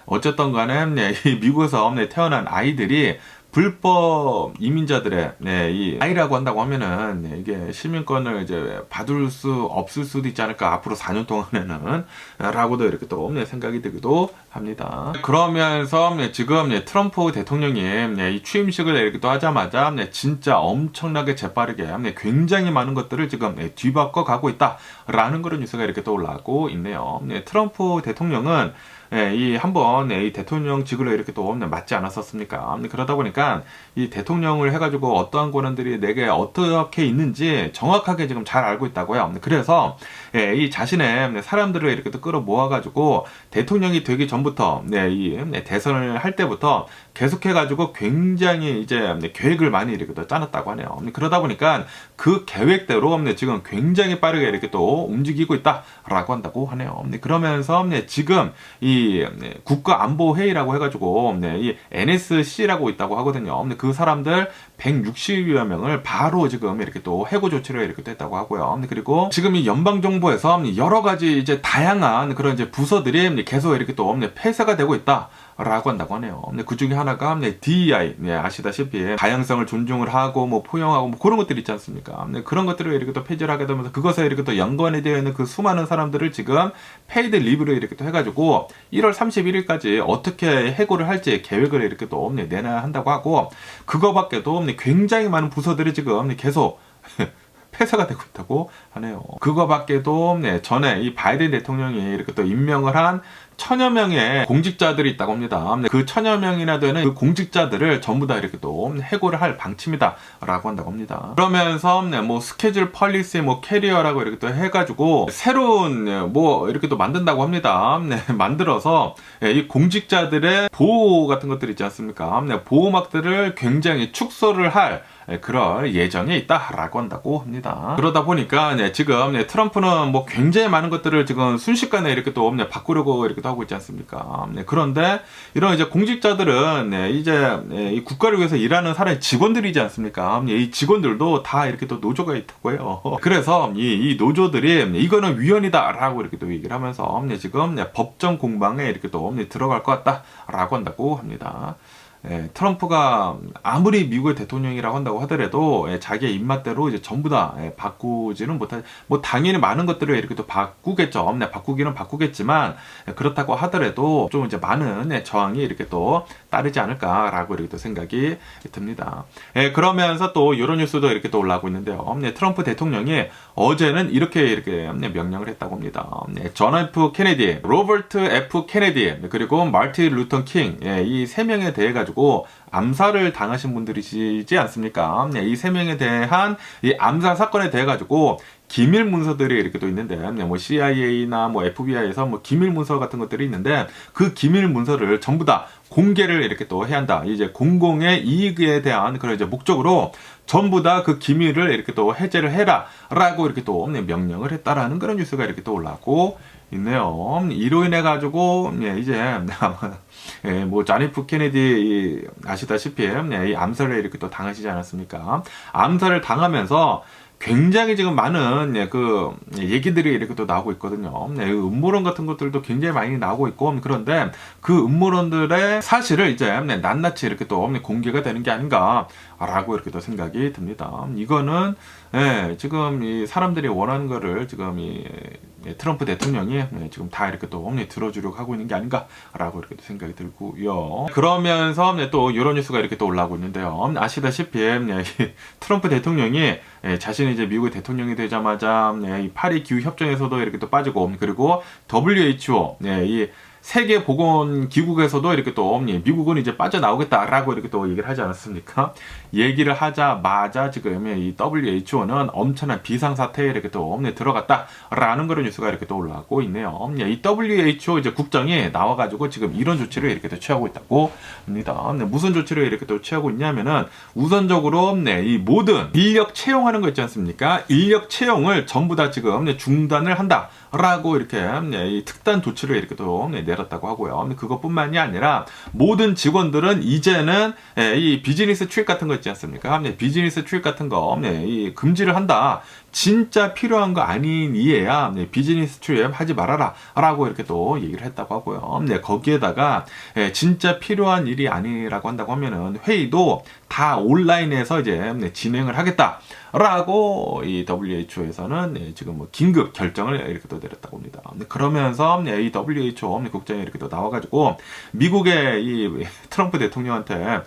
어쨌든 간에 이 미국에서 태어난 아이들이 불법 이민자들의 이 아이라고 한다고 하면은 이게 시민권을 이제 받을 수 없을 수도 있지 않을까 앞으로 4년 동안에는 라고도 이렇게 또 생각이 들기도 합니다. 그러면서 지금 트럼프 대통령이 이 취임식을 이렇게 또 하자마자 진짜 엄청나게 재빠르게 굉장히 많은 것들을 지금 뒤바꿔 가고 있다라는 그런 뉴스가 이렇게 또 올라오고 있네요. 트럼프 대통령은 이 한번 이 대통령직을 이렇게 또 맡지 않았었습니까? 그러다 보니까 이 대통령을 해가지고 어떠한 권한들이 내게 어떻게 있는지 정확하게 지금 잘 알고 있다고요. 그래서 이 자신의 사람들을 이렇게 또 끌어 모아가지고 대통령이 되기 전부터 이 대선을 할 때부터 계속해가지고 굉장히 이제 계획을 많이 이렇게 또 짜놨다고 하네요. 그러다 보니까 그 계획대로 지금 굉장히 빠르게 이렇게 또 움직이고 있다라고 한다고 하네요. 그러면서 지금 이 국가안보회의라고 해가지고 이 NSC라고 있다고 하거든요. 그 사람들 160여 명을 바로 지금 이렇게 또 해고 조치를 이렇게 됐다고 하고요. 그리고 지금 이 연방정부에서 여러 가지 이제 다양한 그런 이제 부서들이 계속 이렇게 또 폐쇄가 되고 있다. 라고 한다고 하네요. 그 중에 하나가 DEI, 아시다시피 다양성을 존중을 하고 뭐 포용하고 뭐 그런 것들 있지 않습니까? 그런 것들을 이렇게 또 폐지를 하게 되면서 그것에 이렇게 또 연관이 되어 있는 그 수많은 사람들을 지금 페이드 리브를 이렇게 또 해가지고 1월 31일까지 어떻게 해고를 할지 계획을 이렇게 또 내놔야 한다고 하고 그거밖에도 굉장히 많은 부서들이 지금 계속 폐쇄가 되고 있다고 하네요. 그거밖에도 전에 이 바이든 대통령이 이렇게 또 임명을 한 1000여 명의 공직자들이 있다고 합니다. 그 1000여 명이나 되는 그 공직자들을 전부 다 이렇게 또 해고를 할 방침이다 라고 한다고 합니다. 그러면서 뭐 스케줄 펄리시 뭐 캐리어라고 이렇게 또 해가지고 새로운 뭐 이렇게 또 만든다고 합니다. 만들어서 이 공직자들의 보호 같은 것들 있지 않습니까? 보호막들을 굉장히 축소를 할 그럴 예정에 있다라고 한다고 합니다. 그러다 보니까 지금 트럼프는 뭐 굉장히 많은 것들을 지금 순식간에 이렇게 또 바꾸려고 이렇게 또 하고 있지 않습니까? 그런데 이런 이제 공직자들은 이제 이 국가를 위해서 일하는 사람의 직원들이지 않습니까? 이 직원들도 다 이렇게 또 노조가 있다고 해요. 그래서 이 노조들이 이거는 위헌이다라고 이렇게 또 얘기를 하면서 지금 법정 공방에 이렇게 또 들어갈 것 같다라고 한다고 합니다. 트럼프가 아무리 미국의 대통령이라고 한다고 하더라도 자기의 입맛대로 이제 전부 다 바꾸지는 못할, 뭐 당연히 많은 것들을 이렇게 또 바꾸겠죠. 바꾸기는 바꾸겠지만 그렇다고 하더라도 좀 이제 많은 저항이 이렇게 또 따르지 않을까라고 이렇게 또 생각이 듭니다. 그러면서 또 이런 뉴스도 이렇게 또 올라오고 있는데요. 트럼프 대통령이 어제는 이렇게 명령을 했다고 합니다. 존 F 케네디, 로버트 F 케네디, 그리고 마틴 루터 킹, 이 세 명에 대해 가지고 암살을 당하신 분들이시지 않습니까? 이 세 명에 대한 이 암살 사건에 대해 가지고 기밀 문서들이 이렇게 또 있는데, 뭐 CIA나 뭐 FBI에서 뭐 기밀 문서 같은 것들이 있는데 그 기밀 문서를 전부 다 공개를 이렇게 또 해야 한다. 이제 공공의 이익에 대한 그런 이제 목적으로 전부 다 그 기밀을 이렇게 또 해제를 해라라고 이렇게 또 명령을 했다라는 그런 뉴스가 이렇게 또 올라오고 있네요. 이로 인해 가지고 이제 뭐 존 F 케네디 아시다시피 이 암살을 이렇게 또 당하시지 않았습니까? 암살을 당하면서 굉장히 지금 많은 그 얘기들이 이렇게 또 나오고 있거든요. 음모론 같은 것들도 굉장히 많이 나오고 있고, 그런데 그 음모론들의 사실을 이제 낱낱이 이렇게 또 공개가 되는 게 아닌가라고 이렇게 또 생각이 듭니다. 이거는 지금 이 사람들이 원하는 거를 지금 이 트럼프 대통령이 지금 다 이렇게 또 들어주려고 하고 있는 게 아닌가라고 이렇게 또 생각이 들고요. 그러면서 또 이런 뉴스가 이렇게 또 올라오고 있는데요. 아시다시피 트럼프 대통령이 자신이 이제 미국의 대통령이 되자마자 이 파리 기후 협정에서도 이렇게 또 빠지고, 그리고 WHO 이 세계보건기구에서도 이렇게 또 미국은 이제 빠져나오겠다라고 이렇게 또 얘기를 하지 않았습니까? 얘기를 하자마자 지금 이 WHO는 엄청난 비상사태에 이렇게 또 들어갔다라는 그런 뉴스가 이렇게 또 올라오고 있네요. 이 WHO 이제 국장이 나와가지고 지금 이런 조치를 이렇게 또 취하고 있다고 합니다. 무슨 조치를 이렇게 또 취하고 있냐면은 우선적으로 이 모든 인력 채용하는 거 있지 않습니까? 인력 채용을 전부 다 지금 중단을 한다라고 이렇게 이 특단 조치를 이렇게 또 내렸다고 하고요. 그것뿐만이 아니라 모든 직원들은 이제는 이 비즈니스 트립 같은 거 있지 않습니까? 비즈니스 트립 같은 거 이 금지를 한다. 진짜 필요한 거 아닌 이에야 비즈니스 트립 하지 말아라 라고 이렇게 또 얘기를 했다고 하고요. 거기에다가 진짜 필요한 일이 아니라고 한다고 하면은 회의도 다 온라인에서 이제 진행을 하겠다 라고 이 WHO에서는 지금 뭐 긴급 결정을 이렇게 또 내렸다고 합니다. 그러면서 이 WHO 국장이 이렇게 또 나와가지고 미국의 이 트럼프 대통령한테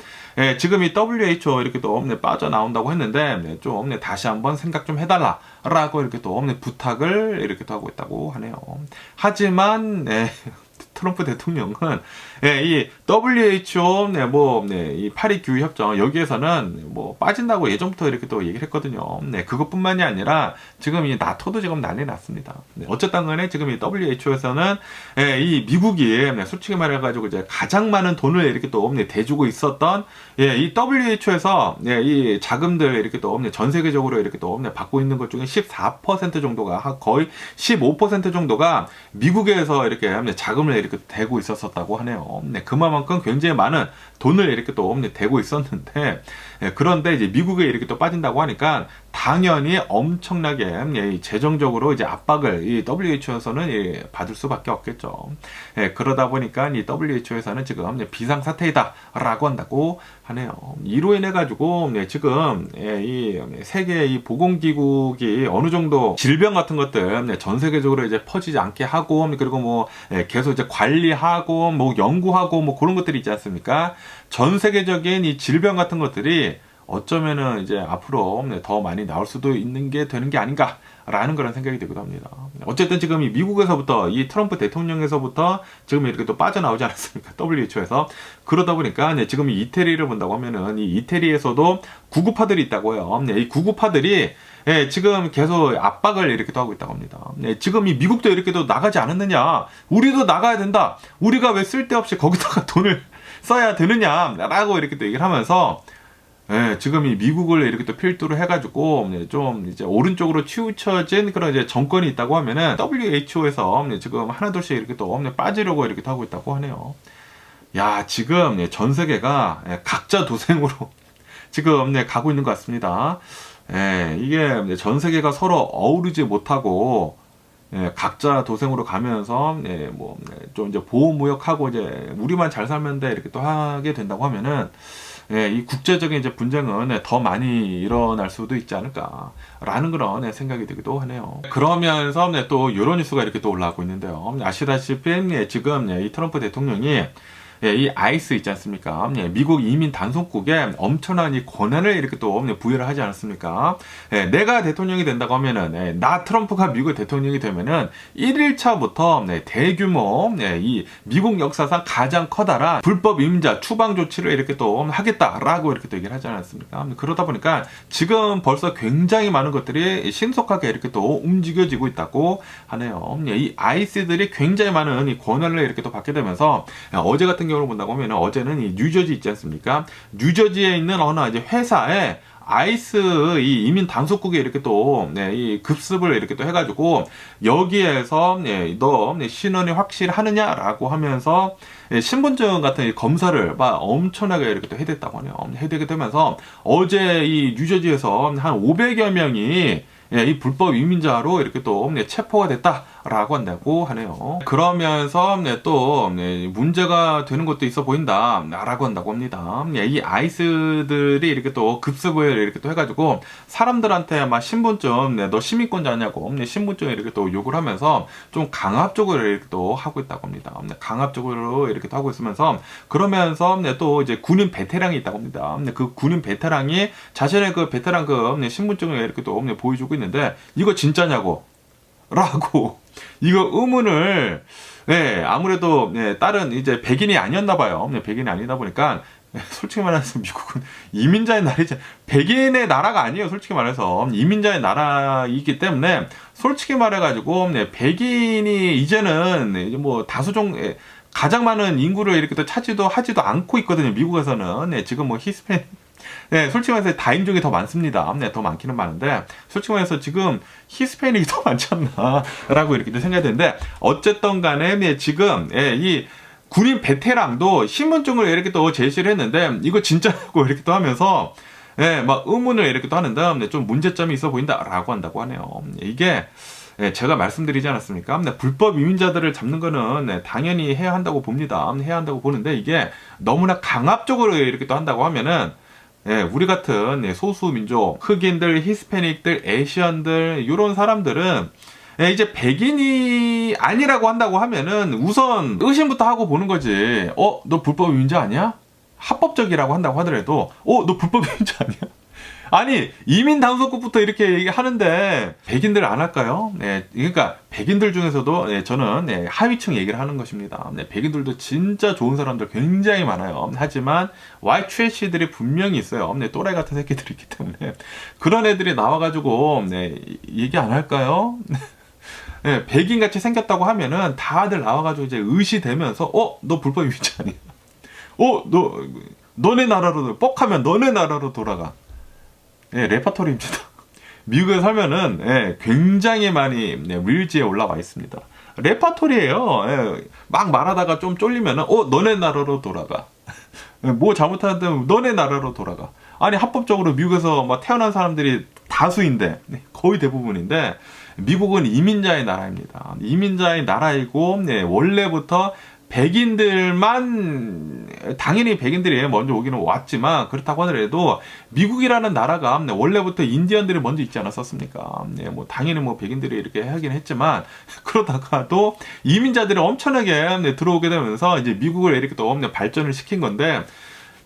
지금 이 WHO 이렇게 또 빠져나온다고 했는데 좀 다시 한번 생각 좀 해달라라고 이렇게 또 부탁을 이렇게 또 하고 있다고 하네요. 하지만 트럼프 대통령은 이 WHO 이 파리 기후 협정 여기에서는 뭐 빠진다고 예전부터 이렇게 또 얘기를 했거든요. 그것뿐만이 아니라 지금 이 나토도 지금 난리 났습니다. 어쨌든 간에 지금 이 WHO에서는 이 미국이 솔직히 말해가지고 이제 가장 많은 돈을 이렇게 또 대주고 있었던 이 WHO에서 이 자금들 이렇게 또 전 세계적으로 이렇게 또 받고 있는 것 중에 14% 정도가 거의 15% 정도가 미국에서 이렇게 자금을 이렇게 대고 있었다고 하네요. 그만큼 굉장히 많은 돈을 이렇게 또 대고 있었는데 그런데 이제 미국에 이렇게 또 빠진다고 하니까 당연히 엄청나게 재정적으로 이제 압박을 이 WHO에서는 받을 수밖에 없겠죠. 그러다 보니까 이 WHO에서는 지금 비상사태이다라고 한다고 하네요. 이로 인해 가지고 지금 이 세계 이 보건기구기 어느 정도 질병 같은 것들 전 세계적으로 이제 퍼지지 않게 하고 그리고 뭐 계속 이제 관리하고 뭐 연구하고 뭐 그런 것들이 있지 않습니까? 전 세계적인 이 질병 같은 것들이 어쩌면은 이제 앞으로 더 많이 나올 수도 있는 게 되는 게 아닌가라는 그런 생각이 들기도 합니다. 어쨌든 지금 이 미국에서부터 이 트럼프 대통령에서부터 지금 이렇게 또 빠져나오지 않았습니까? WHO에서. 그러다 보니까 지금 이 이태리를 본다고 하면은 이 이태리에서도 구급파들이 있다고 해요. 이 구급파들이 지금 계속 압박을 이렇게 또 하고 있다고 합니다. 지금 이 미국도 이렇게 또 나가지 않았느냐? 우리도 나가야 된다. 우리가 왜 쓸데없이 거기다가 돈을 써야 되느냐라고 이렇게 또 얘기를 하면서 지금 이 미국을 이렇게 또 필두로 해가지고 좀 이제 오른쪽으로 치우쳐진 그런 이제 정권이 있다고 하면은 WHO에서 지금 하나둘씩 이렇게 또 빠지려고 이렇게 또 하고 있다고 하네요. 야, 지금 전 세계가 각자 도생으로 지금 가고 있는 것 같습니다. 이게 전 세계가 서로 어우르지 못하고 각자 도생으로 가면서 좀 이제 보호무역하고 이제 우리만 잘 살면 돼 이렇게 또 하게 된다고 하면은 이 국제적인 이제 분쟁은 더 많이 일어날 수도 있지 않을까라는 그런 생각이 들기도 하네요. 그러면서 또 이런 뉴스가 이렇게 또 올라오고 있는데요. 아시다시피 지금 이 트럼프 대통령이 이 아이스 있지 않습니까? 미국 이민 단속국에 엄청난 이 권한을 이렇게 또 부여를 하지 않았습니까? 내가 대통령이 된다고 하면은, 나 트럼프가 미국 대통령이 되면은 1일차부터 대규모 이 미국 역사상 가장 커다란 불법 이민자 추방 조치를 이렇게 또 하겠다라고 이렇게 또 얘기를 하지 않았습니까? 그러다 보니까 지금 벌써 굉장히 많은 것들이 신속하게 이렇게 또 움직여지고 있다고 하네요. 이 아이스들이 굉장히 많은 이 권한을 이렇게 또 받게 되면서 어제 같은 경우를 본다고 하면 어제는 이 뉴저지 있지 않습니까? 뉴저지에 있는 어느 이제 회사에 아이스 이 이민 단속국에 이렇게 또 이 급습을 이렇게 또 해가지고 여기에서 너 신원이 확실하느냐라고 하면서 신분증 같은 이 검사를 막 엄청나게 이렇게 또 해댔다고 하네요. 해대게 되면서 어제 이 뉴저지에서 한 500여 명이 이 불법 이민자로 이렇게 또 체포가 됐다라고 한다고 하네요. 그러면서 또 문제가 되는 것도 있어 보인다라고 한다고 합니다. 이 아이스들이 이렇게 또 급습을 이렇게 또 해가지고 사람들한테 막 신분증 너 시민권자냐고 신분증 이렇게 또 요구를 하면서 좀 강압적으로 이렇게 또 하고 있다고 합니다. 강압적으로 이렇게 또 하고 있으면서 그러면서 또 이제 군인 베테랑이 있다고 합니다. 그 군인 베테랑이 자신의 그 베테랑 그 신분증을 이렇게 또 보여주고 있는데 이거 진짜냐고 라고 이거 의문을 아무래도 다른 이제 백인이 아니었나 봐요. 백인이 아니다 보니까 솔직히 말해서 미국은 이민자의 나라이지 백인의 나라가 아니에요. 솔직히 말해서 이민자의 나라이기 때문에 솔직히 말해가지고 백인이 이제는 이제 뭐 다수종 가장 많은 인구를 이렇게 또 차지도 하지도 않고 있거든요. 미국에서는 지금 뭐 히스패닉 솔직히 말해서 다인종이 더 많습니다. 더 많기는 많은데, 솔직히 말해서 지금 히스패닉이 더 많지 않나, 라고 이렇게 생각이 되는데, 어쨌든 간에, 지금, 이 군인 베테랑도 신분증을 이렇게 또 제시를 했는데, 이거 진짜냐고 이렇게 또 하면서, 막 의문을 이렇게 또 하는데, 좀 문제점이 있어 보인다라고 한다고 하네요. 이게, 제가 말씀드리지 않았습니까? 불법 이민자들을 잡는 거는 당연히 해야 한다고 봅니다. 해야 한다고 보는데, 이게 너무나 강압적으로 이렇게 또 한다고 하면은, 우리 같은 소수민족, 흑인들, 히스패닉들, 에시안들 이런 사람들은 이제 백인이 아니라고 한다고 하면은 우선 의심부터 하고 보는 거지. 너 불법 이민자 아니야? 합법적이라고 한다고 하더라도 너 불법 이민자 아니야? 아니 이민 당선국부터 이렇게 얘기하는데 백인들 안 할까요? 네, 그러니까 백인들 중에서도 네, 저는 네, 하위층 얘기를 하는 것입니다. 네, 백인들도 진짜 좋은 사람들 굉장히 많아요. 하지만 white trash들이 분명히 있어요. 네, 또라이 같은 새끼들이 있기 때문에 그런 애들이 나와가지고 네, 얘기 안 할까요? 네, 백인같이 생겼다고 하면은 다들 나와가지고 이제 의시되면서 너 불법 이민자 아니야? 너네 나라로 뻑하면 너네 나라로 돌아가. 예, 레퍼토리입니다. 미국에 살면은 예, 굉장히 많이 릴지에 올라와 있습니다. 레퍼토리예요. 예, 막 말하다가 좀 쫄리면은 너네 나라로 돌아가. 예, 뭐 잘못하는데 너네 나라로 돌아가. 아니 합법적으로 미국에서 막 태어난 사람들이 다수인데 거의 대부분인데 미국은 이민자의 나라입니다. 이민자의 나라이고 원래부터 백인들만 당연히 백인들이 먼저 오기는 왔지만 그렇다고 하더라도 미국이라는 나라가 원래부터 인디언들이 먼저 있지 않았었습니까? 뭐 당연히 뭐 백인들이 이렇게 하긴 했지만 그러다가도 이민자들이 엄청나게 들어오게 되면서 이제 미국을 이렇게 또 발전을 시킨 건데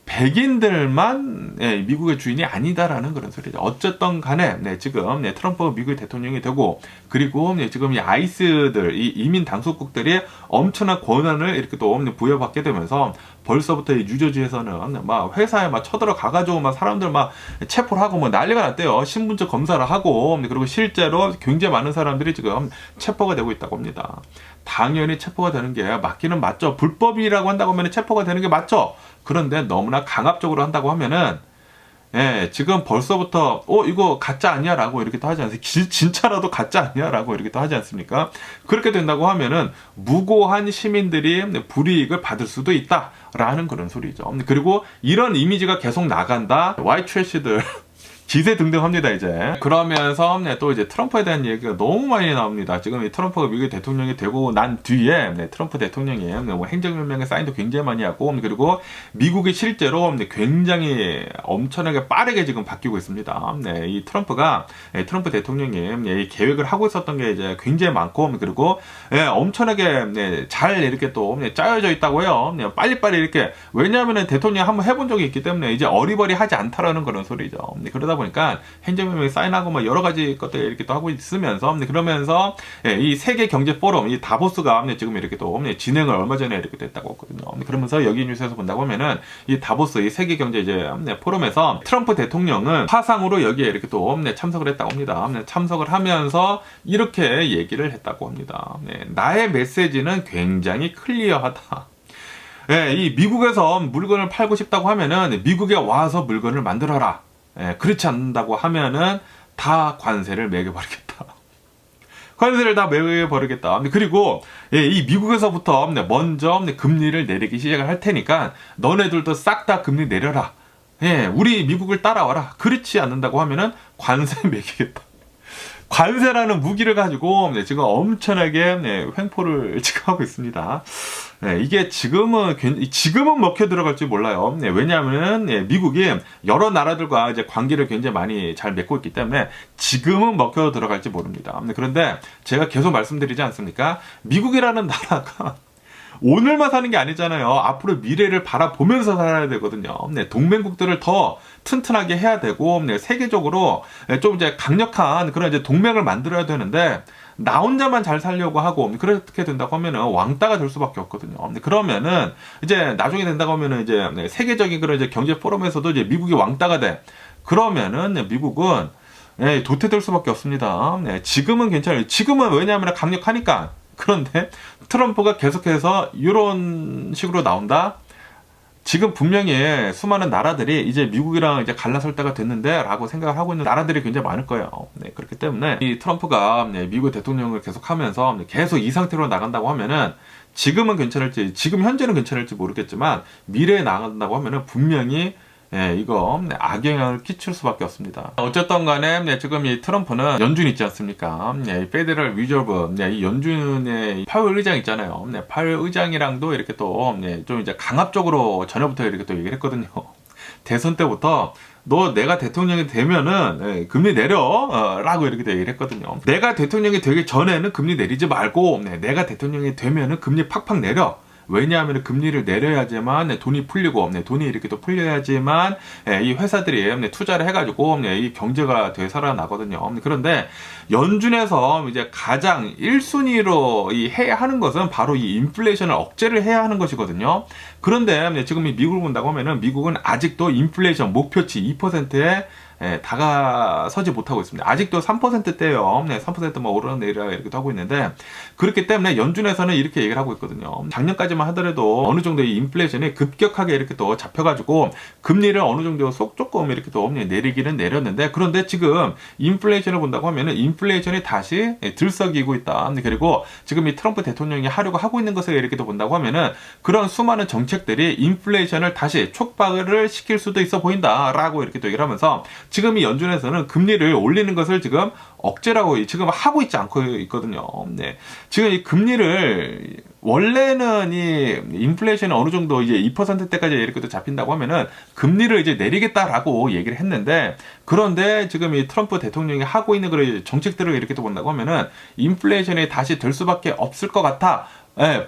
백인들만 미국의 주인이 아니다라는 그런 소리죠. 어쨌든 간에 지금 트럼프가 미국의 대통령이 되고 그리고 지금 이 아이스들, 이 이민 당국국들이 엄청난 권한을 이렇게 또 부여받게 되면서 벌써부터 이 뉴저지에서는 막 회사에 막 쳐들어가가지고 막 사람들 막 체포를 하고 뭐 난리가 났대요. 신분증 검사를 하고 그리고 실제로 굉장히 많은 사람들이 지금 체포가 되고 있다고 합니다. 당연히 체포가 되는 게 맞기는 맞죠. 불법이라고 한다고 하면 체포가 되는 게 맞죠. 그런데 너무나 강압적으로 한다고 하면은 지금 벌써부터 이거 가짜 아니야 라고 이렇게 또 하지 않습니까? 진짜라도 가짜 아니야 라고 이렇게 또 하지 않습니까? 그렇게 된다고 하면은 무고한 시민들이 불이익을 받을 수도 있다 라는 그런 소리죠. 그리고 이런 이미지가 계속 나간다. 화이트 트래시들 기세 등등합니다 이제. 그러면서 또 이제 트럼프에 대한 얘기가 너무 많이 나옵니다. 지금 이 트럼프가 미국의 대통령이 되고 난 뒤에 트럼프 대통령이 뭐 행정명령에 사인도 굉장히 많이 하고 그리고 미국이 실제로 굉장히 엄청나게 빠르게 지금 바뀌고 있습니다. 이 트럼프가 트럼프 대통령이 이 계획을 하고 있었던 게 이제 굉장히 많고 그리고 엄청나게 잘 이렇게 또 짜여져 있다고 해요. 빨리빨리 이렇게. 왜냐하면 대통령이 한번 해본 적이 있기 때문에 이제 어리버리하지 않다라는 그런 소리죠. 그러다 보니까 행정명령에 사인하고 뭐 여러 가지 것들 이렇게 또 하고 있으면서 그러면서 이 세계 경제 포럼 이 다보스가 지금 이렇게 또 진행을 얼마 전에 이렇게 됐다고 했거든요. 그러면서 여기 뉴스에서 본다고 하면은 이 다보스 이 세계 경제 이제 포럼에서 트럼프 대통령은 화상으로 여기에 이렇게 또 참석을 했다고 합니다. 참석을 하면서 이렇게 얘기를 했다고 합니다. 나의 메시지는 굉장히 클리어하다. 이 미국에서 물건을 팔고 싶다고 하면은 미국에 와서 물건을 만들어라. 그렇지 않는다고 하면은 다 관세를 매겨버리겠다. 관세를 다 매겨버리겠다. 그리고 이 미국에서부터 먼저 금리를 내리기 시작을 할 테니까 너네들도 싹 다 금리 내려라. 우리 미국을 따라와라. 그렇지 않는다고 하면은 관세 매기겠다. 관세라는 무기를 가지고 지금 엄청나게 횡포를 지금 하고 있습니다. 이게 지금은 먹혀 들어갈지 몰라요. 왜냐하면 미국이 여러 나라들과 이제 관계를 굉장히 많이 잘 맺고 있기 때문에 지금은 먹혀 들어갈지 모릅니다. 그런데 제가 계속 말씀드리지 않습니까? 미국이라는 나라가 오늘만 사는 게 아니잖아요. 앞으로 미래를 바라보면서 살아야 되거든요. 동맹국들을 더 튼튼하게 해야 되고 세계적으로 좀 이제 강력한 그런 이제 동맹을 만들어야 되는데 나 혼자만 잘 살려고 하고 그렇게 된다고 하면은 왕따가 될 수밖에 없거든요. 그러면은 이제 나중에 된다고 하면은 이제 세계적인 그런 이제 경제 포럼에서도 이제 미국이 왕따가 돼. 그러면은 미국은 도태될 수밖에 없습니다. 지금은 괜찮아요. 지금은 왜냐하면 강력하니까. 그런데 트럼프가 계속해서 이런 식으로 나온다. 지금 분명히 수많은 나라들이 이제 미국이랑 이제 갈라설 때가 됐는데 라고 생각을 하고 있는 나라들이 굉장히 많을 거예요. 그렇기 때문에 이 트럼프가 미국 대통령을 계속 하면서 계속 이 상태로 나간다고 하면은 지금은 괜찮을지, 지금 현재는 괜찮을지 모르겠지만 미래에 나간다고 하면은 분명히 이거 악영향을 끼칠 수밖에 없습니다. 어쨌든 간에 지금 이 트럼프는 연준 있지 않습니까? 페더럴 리저브, 이 연준의 파월 의장 있잖아요. 파월 의장이랑도 이렇게 또 좀 이제 강압적으로 전에부터 이렇게 또 얘기를 했거든요. 대선 때부터 너 내가 대통령이 되면은 금리 내려 라고 이렇게 얘기를 했거든요. 내가 대통령이 되기 전에는 금리 내리지 말고 내가 대통령이 되면은 금리 팍팍 내려 왜냐하면 금리를 내려야지만 돈이 풀리고 돈이 이렇게 또 풀려야지만 이 회사들이 투자를 해가지고 이 경제가 되살아나거든요. 그런데 연준에서 이제 가장 1순위로 해야 하는 것은 바로 이 인플레이션을 억제를 해야 하는 것이거든요. 그런데 지금 이 미국을 본다고 하면은 미국은 아직도 인플레이션 목표치 2%에 다가서지 못하고 있습니다. 아직도 3%대예요. 3%뭐 오르내리라 이렇게 하고 있는데, 그렇기 때문에 연준에서는 이렇게 얘기를 하고 있거든요. 작년까지만 하더라도 어느 정도 이 인플레이션이 급격하게 이렇게 또 잡혀가지고 금리를 어느 정도 조금 이렇게 또 내리기는 내렸는데, 그런데 지금 인플레이션을 본다고 하면은 인플레이션이 다시 들썩이고 있다. 그리고 지금 이 트럼프 대통령이 하려고 하고 있는 것을 이렇게 또 본다고 하면은 그런 수많은 정책들이 인플레이션을 다시 촉발을 시킬 수도 있어 보인다라고 이렇게 또 얘기를 하면서, 지금 이 연준에서는 금리를 올리는 것을 지금 억제라고 지금 하고 있지 않고 있거든요. 지금 이 금리를 원래는 이 인플레이션이 어느 정도 이제 2%대까지 이렇게 또 잡힌다고 하면은 금리를 이제 내리겠다라고 얘기를 했는데, 그런데 지금 이 트럼프 대통령이 하고 있는 그런 정책들을 이렇게 또 본다고 하면은 인플레이션이 다시 될 수밖에 없을 것 같아.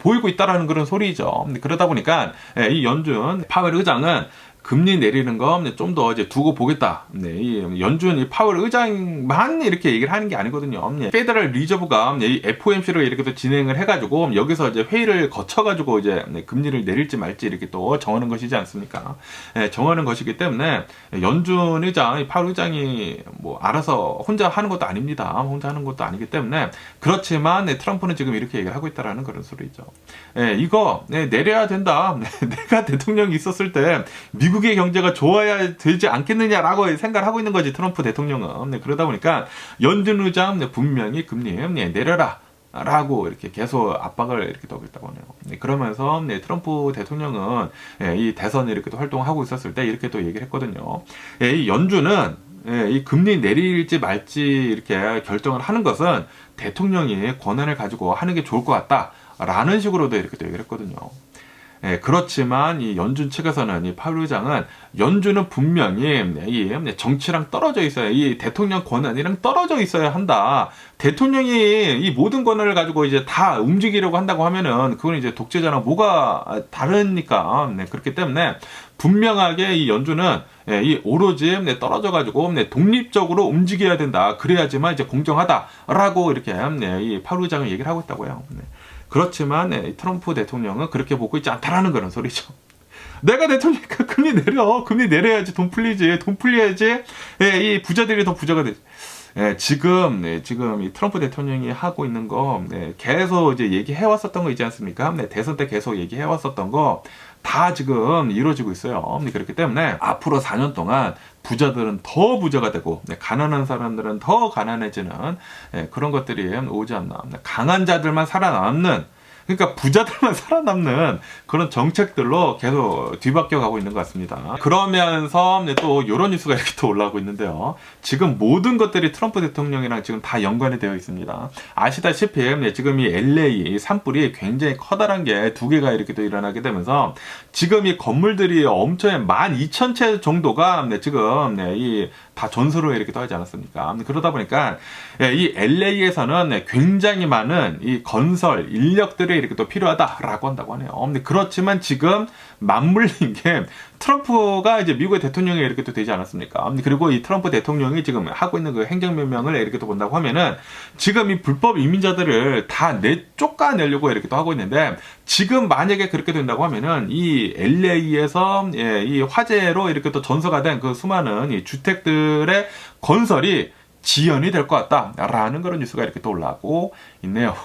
보이고 있다라는 그런 소리죠. 그러다 보니까 이 연준 파웰 의장은 금리 내리는 거 좀 더 이제 두고 보겠다. 이 연준 이 파월 의장만 이렇게 얘기를 하는 게 아니거든요. 페더럴 리저브가 이 FOMC를 이렇게 또 진행을 해가지고 여기서 이제 회의를 거쳐가지고 이제 금리를 내릴지 말지 이렇게 또 정하는 것이지 않습니까? 정하는 것이기 때문에 연준 의장, 이 파월 의장이 뭐 알아서 혼자 하는 것도 아닙니다. 혼자 하는 것도 아니기 때문에, 그렇지만 트럼프는 지금 이렇게 얘기를 하고 있다라는 그런 소리죠. 이거 내려야 된다. 내가 대통령이 있었을 때 미국의 경제가 좋아야 되지 않겠느냐라고 생각을 하고 있는 거지, 트럼프 대통령은. 그러다 보니까 연준 의장 분명히 금리 내려라 라고 이렇게 계속 압박을 이렇게 하고 있다고 하네요. 그러면서 트럼프 대통령은 이 대선 이렇게 또 활동하고 있었을 때 이렇게 또 얘기를 했거든요. 이 연준은 이 금리 내릴지 말지 이렇게 결정을 하는 것은 대통령이 권한을 가지고 하는 게 좋을 것 같다 라는 식으로도 이렇게 또 얘기를 했거든요. 그렇지만 이 연준 측에서는 이 파월 의장은 연준은 분명히 이 정치랑 떨어져 있어야, 이 대통령 권한이랑 떨어져 있어야 한다. 대통령이 이 모든 권한을 가지고 이제 다 움직이려고 한다고 하면은 그건 이제 독재자랑 뭐가 다르니까. 그렇기 때문에 분명하게 이 연준은 이 오로지 떨어져 가지고 독립적으로 움직여야 된다. 그래야지만 이제 공정하다라고 이렇게 이 파월 의장은 얘기를 하고 있다고요. 그렇지만 트럼프 대통령은 그렇게 보고 있지 않다라는 그런 소리죠. 내가 대통령이니까 금리 내려야지 돈 풀리지, 돈 풀려야지 이 부자들이 더 부자가 되지. 지금 이 트럼프 대통령이 하고 있는 거 계속 이제 얘기해 왔었던 거 있지 않습니까? 대선 때 계속 얘기해 왔었던 거 다 지금 이루어지고 있어요. 그렇기 때문에 앞으로 4년 동안 부자들은 더 부자가 되고 가난한 사람들은 더 가난해지는 그런 것들이 오지 않나. 강한 자들만 살아남는, 그러니까 부자들만 살아남는 그런 정책들로 계속 뒤바뀌어 가고 있는 것 같습니다. 그러면서 또 이런 뉴스가 이렇게 또 올라오고 있는데요. 지금 모든 것들이 트럼프 대통령이랑 지금 다 연관이 되어 있습니다. 아시다시피 지금 이 LA 산불이 굉장히 커다란 게 두 개가 이렇게 또 일어나게 되면서 지금 이 건물들이 엄청 12,000채 정도가 지금 이 다 전설을 이렇게 또 하지 않았습니까? 그러다 보니까 이 LA에서는 굉장히 많은 이 건설 인력들이 이렇게 또 필요하다라고 한다고 하네요. 근데 그렇지만 지금 맞물린 게 트럼프가 이제 미국의 대통령이 이렇게 또 되지 않았습니까? 그리고 이 트럼프 대통령이 지금 하고 있는 그 행정명령을 이렇게 또 본다고 하면은 지금 이 불법 이민자들을 다 쫓아내려고 이렇게 또 하고 있는데, 지금 만약에 그렇게 된다고 하면은 이 LA에서 이 화재로 이렇게 또 전소가 된 그 수많은 이 주택들의 건설이 지연이 될 것 같다라는 그런 뉴스가 이렇게 또 올라오고 있네요.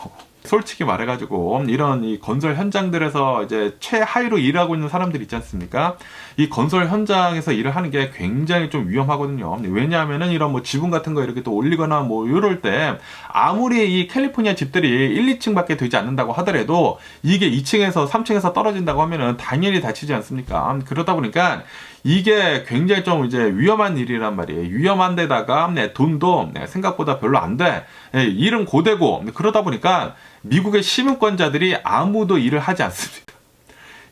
솔직히 말해가지고 이런 이 건설 현장들에서 이제 최하위로 일하고 있는 사람들 있지 않습니까? 이 건설 현장에서 일을 하는 게 굉장히 좀 위험하거든요. 왜냐하면은 이런 뭐 지붕 같은 거 이렇게 또 올리거나 뭐 이럴 때 아무리 이 캘리포니아 집들이 1, 2층밖에 되지 않는다고 하더라도 이게 2층에서 3층에서 떨어진다고 하면은 당연히 다치지 않습니까? 그러다 보니까 이게 굉장히 좀 이제 위험한 일이란 말이에요. 위험한 데다가 돈도 생각보다 별로 안 돼. 일은 고되고, 그러다 보니까 미국의 시민권자들이 아무도 일을 하지 않습니다.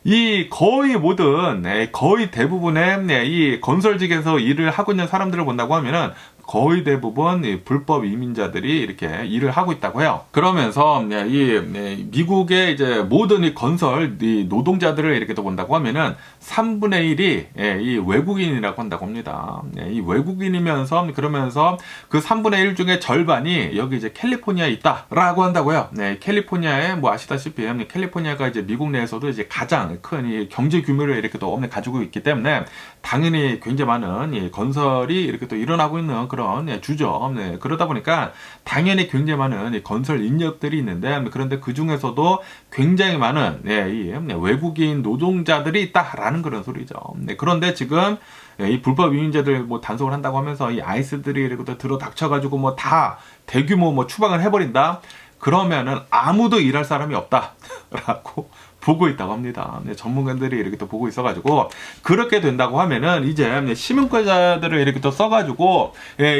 이 거의 모든, 거의 대부분의 이 건설직에서 일을 하고 있는 사람들을 본다고 하면은 거의 대부분 이 불법 이민자들이 이렇게 일을 하고 있다고 해요. 그러면서 이 미국의 이제 모든 이 건설 이 노동자들을 이렇게 또 본다고 하면은 3분의 1이 이 외국인이라고 한다고 합니다. 이 외국인이면서 그러면서 그 3분의 1 중에 절반이 여기 이제 캘리포니아에 있다라고 한다고요. 캘리포니아에 뭐 아시다시피 캘리포니아가 이제 미국 내에서도 이제 가장 큰 이 경제 규모를 이렇게 또 가지고 있기 때문에 당연히 굉장히 많은 이 건설이 이렇게 또 일어나고 있는 그런 주죠. 그러다 보니까 당연히 굉장히 많은 이 건설 인력들이 있는데 그런데 그 중에서도 굉장히 많은 이 외국인 노동자들이 있다라는 그런 소리죠. 그런데 지금 이 불법 이민자들 뭐 단속을 한다고 하면서 이 아이스들이 이렇게 또 들어 닥쳐가지고 뭐 다 대규모 뭐 추방을 해버린다. 그러면은 아무도 일할 사람이 없다라고 보고 있다고 합니다. 전문가들이 이렇게 또 보고 있어가지고 그렇게 된다고 하면은 이제 시민권자들을 이렇게 또 써가지고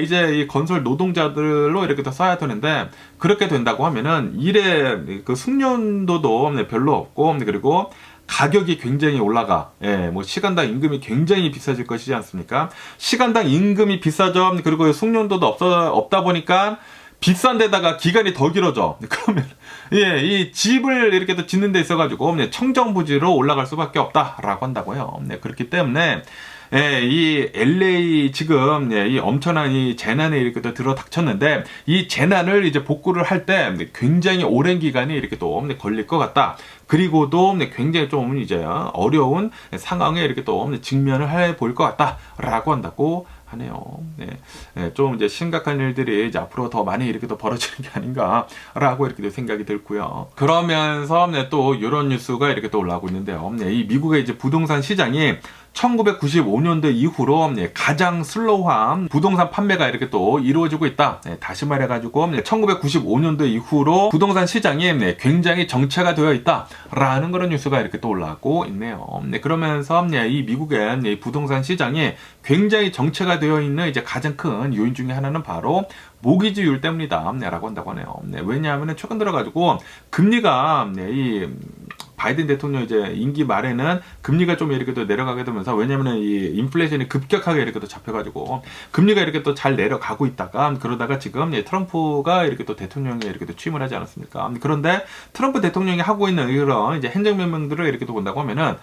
이제 이 건설 노동자들로 이렇게 또 써야 되는데 그렇게 된다고 하면은 일의 그 숙련도도 별로 없고 그리고 가격이 굉장히 올라가. 뭐 시간당 임금이 굉장히 비싸질 것이지 않습니까? 시간당 임금이 비싸죠. 그리고 숙련도도 없다 보니까 비싼 데다가 기간이 더 길어져. 그러면 이 집을 이렇게 또 짓는 데 있어가지고 청정부지로 올라갈 수밖에 없다라고 한다고요. 그렇기 때문에 이 LA 지금 이 엄청난 이 재난에 이렇게 또 들어 닥쳤는데 이 재난을 이제 복구를 할 때 굉장히 오랜 기간이 이렇게 또 걸릴 것 같다. 그리고도 굉장히 좀 이제 어려운 상황에 이렇게 또 직면을 해 보일 것 같다라고 한다고 하네요. 좀 이제 심각한 일들이 이제 앞으로 더 많이 이렇게 또 벌어지는 게 아닌가라고 이렇게 생각이 들고요. 그러면서 또 이런 뉴스가 이렇게 또 올라오고 있는데요. 이 미국의 이제 부동산 시장이 1995년도 이후로 가장 슬로우한 부동산 판매가 이렇게 또 이루어지고 있다. 다시 말해가지고 1995년도 이후로 부동산 시장이 굉장히 정체가 되어 있다라는 그런 뉴스가 이렇게 또 올라오고 있네요. 그러면서 이 미국의 부동산 시장이 굉장히 정체가 되어 있는 이제 가장 큰 요인 중에 하나는 바로 모기지율 때문이다 라고 한다고 하네요. 왜냐하면 최근 들어가지고 금리가 이 바이든 대통령 이제 임기 말에는 금리가 좀 이렇게 또 내려가게 되면서 왜냐면은 이 인플레이션이 급격하게 이렇게 또 잡혀가지고 금리가 이렇게 또 잘 내려가고 있다가 그러다가 지금 트럼프가 이렇게 또 대통령에 이렇게 또 취임을 하지 않았습니까? 그런데 트럼프 대통령이 하고 있는 이런 이제 행정명령들을 이렇게 또 본다고 하면은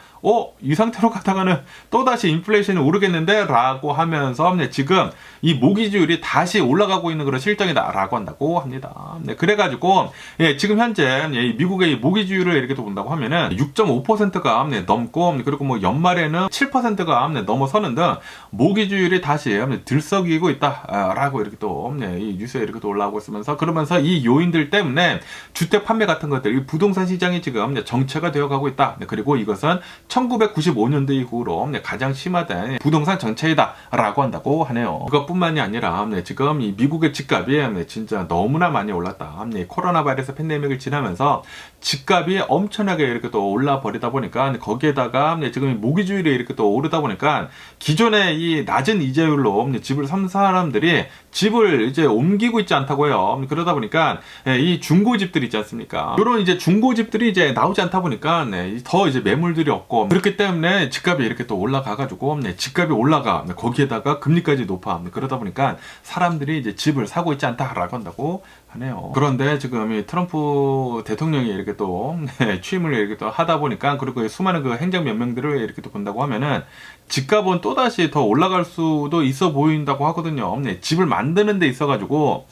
이 상태로 가다가는 또다시 인플레이션이 오르겠는데? 라고 하면서 지금 이 모기지율이 다시 올라가고 있는 그런 실정이다 라고 한다고 합니다. 그래가지고 지금 현재 미국의 모기지율을 이렇게 또 본다고 하면은 6.5%가 넘고 그리고 뭐 연말에는 7%가 넘어서는 등 모기지율이 다시 들썩이고 있다라고 이렇게 또 이 뉴스에 이렇게 또 올라오고 있으면서 그러면서 이 요인들 때문에 주택 판매 같은 것들 이 부동산 시장이 지금 정체가 되어가고 있다. 그리고 이것은 1995년도 이후로 가장 심화된 부동산 정체이다라고 한다고 하네요. 그것뿐만이 아니라 지금 이 미국의 집값이 진짜 너무나 많이 올랐다. 코로나 바이러스 팬데믹을 지나면서 집값이 엄청나게 이렇게 또 올라 버리다 보니까 거기에다가 지금 모기지율이 이렇게 또 오르다 보니까 기존의 이 낮은 이자율로 집을 산 사람들이 집을 이제 옮기고 있지 않다고요. 그러다 보니까 이 중고집들 있지 않습니까? 이런 이제 중고집들이 이제 나오지 않다 보니까 더 이제 매물들이 없고 그렇기 때문에 집값이 이렇게 또 올라가가지고 집값이 올라가 거기에다가 금리까지 높아 그러다 보니까 사람들이 이제 집을 사고 있지 않다라고 한다고 하네요. 그런데 지금 이 트럼프 대통령이 이렇게 또 취임을 이렇게 또 하다 보니까 그리고 수많은 그 행정 명령들을 이렇게 또 본다고 하면은 집값은 또다시 더 올라갈 수도 있어 보인다고 하거든요. 집을 만드는 데 있어가지고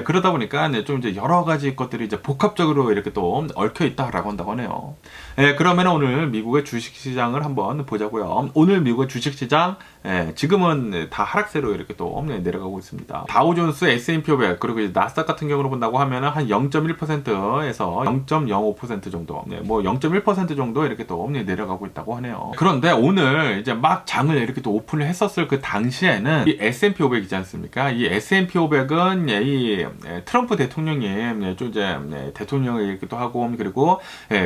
그러다 보니까 좀 이제 여러 가지 것들이 이제 복합적으로 이렇게 또 얽혀 있다라고 한다고 하네요. 그러면 오늘 미국의 주식시장을 한번 보자고요. 오늘 미국의 주식시장 지금은 다 하락세로 이렇게 또 내려가고 있습니다. 다우존스, S&P 500 그리고 이제 나스닥 같은 경우로 본다고 하면은 한 0.1%에서 0.05% 정도, 뭐 0.1% 정도 이렇게 또 내려가고 있다고 하네요. 그런데 오늘 이제 막 장을 이렇게 또 오픈을 했었을 그 당시에는 이 S&P 500이지 않습니까? 이 S&P 500은 이 트럼프 대통령이 좀 이제 대통령을 이렇게 또 하고 그리고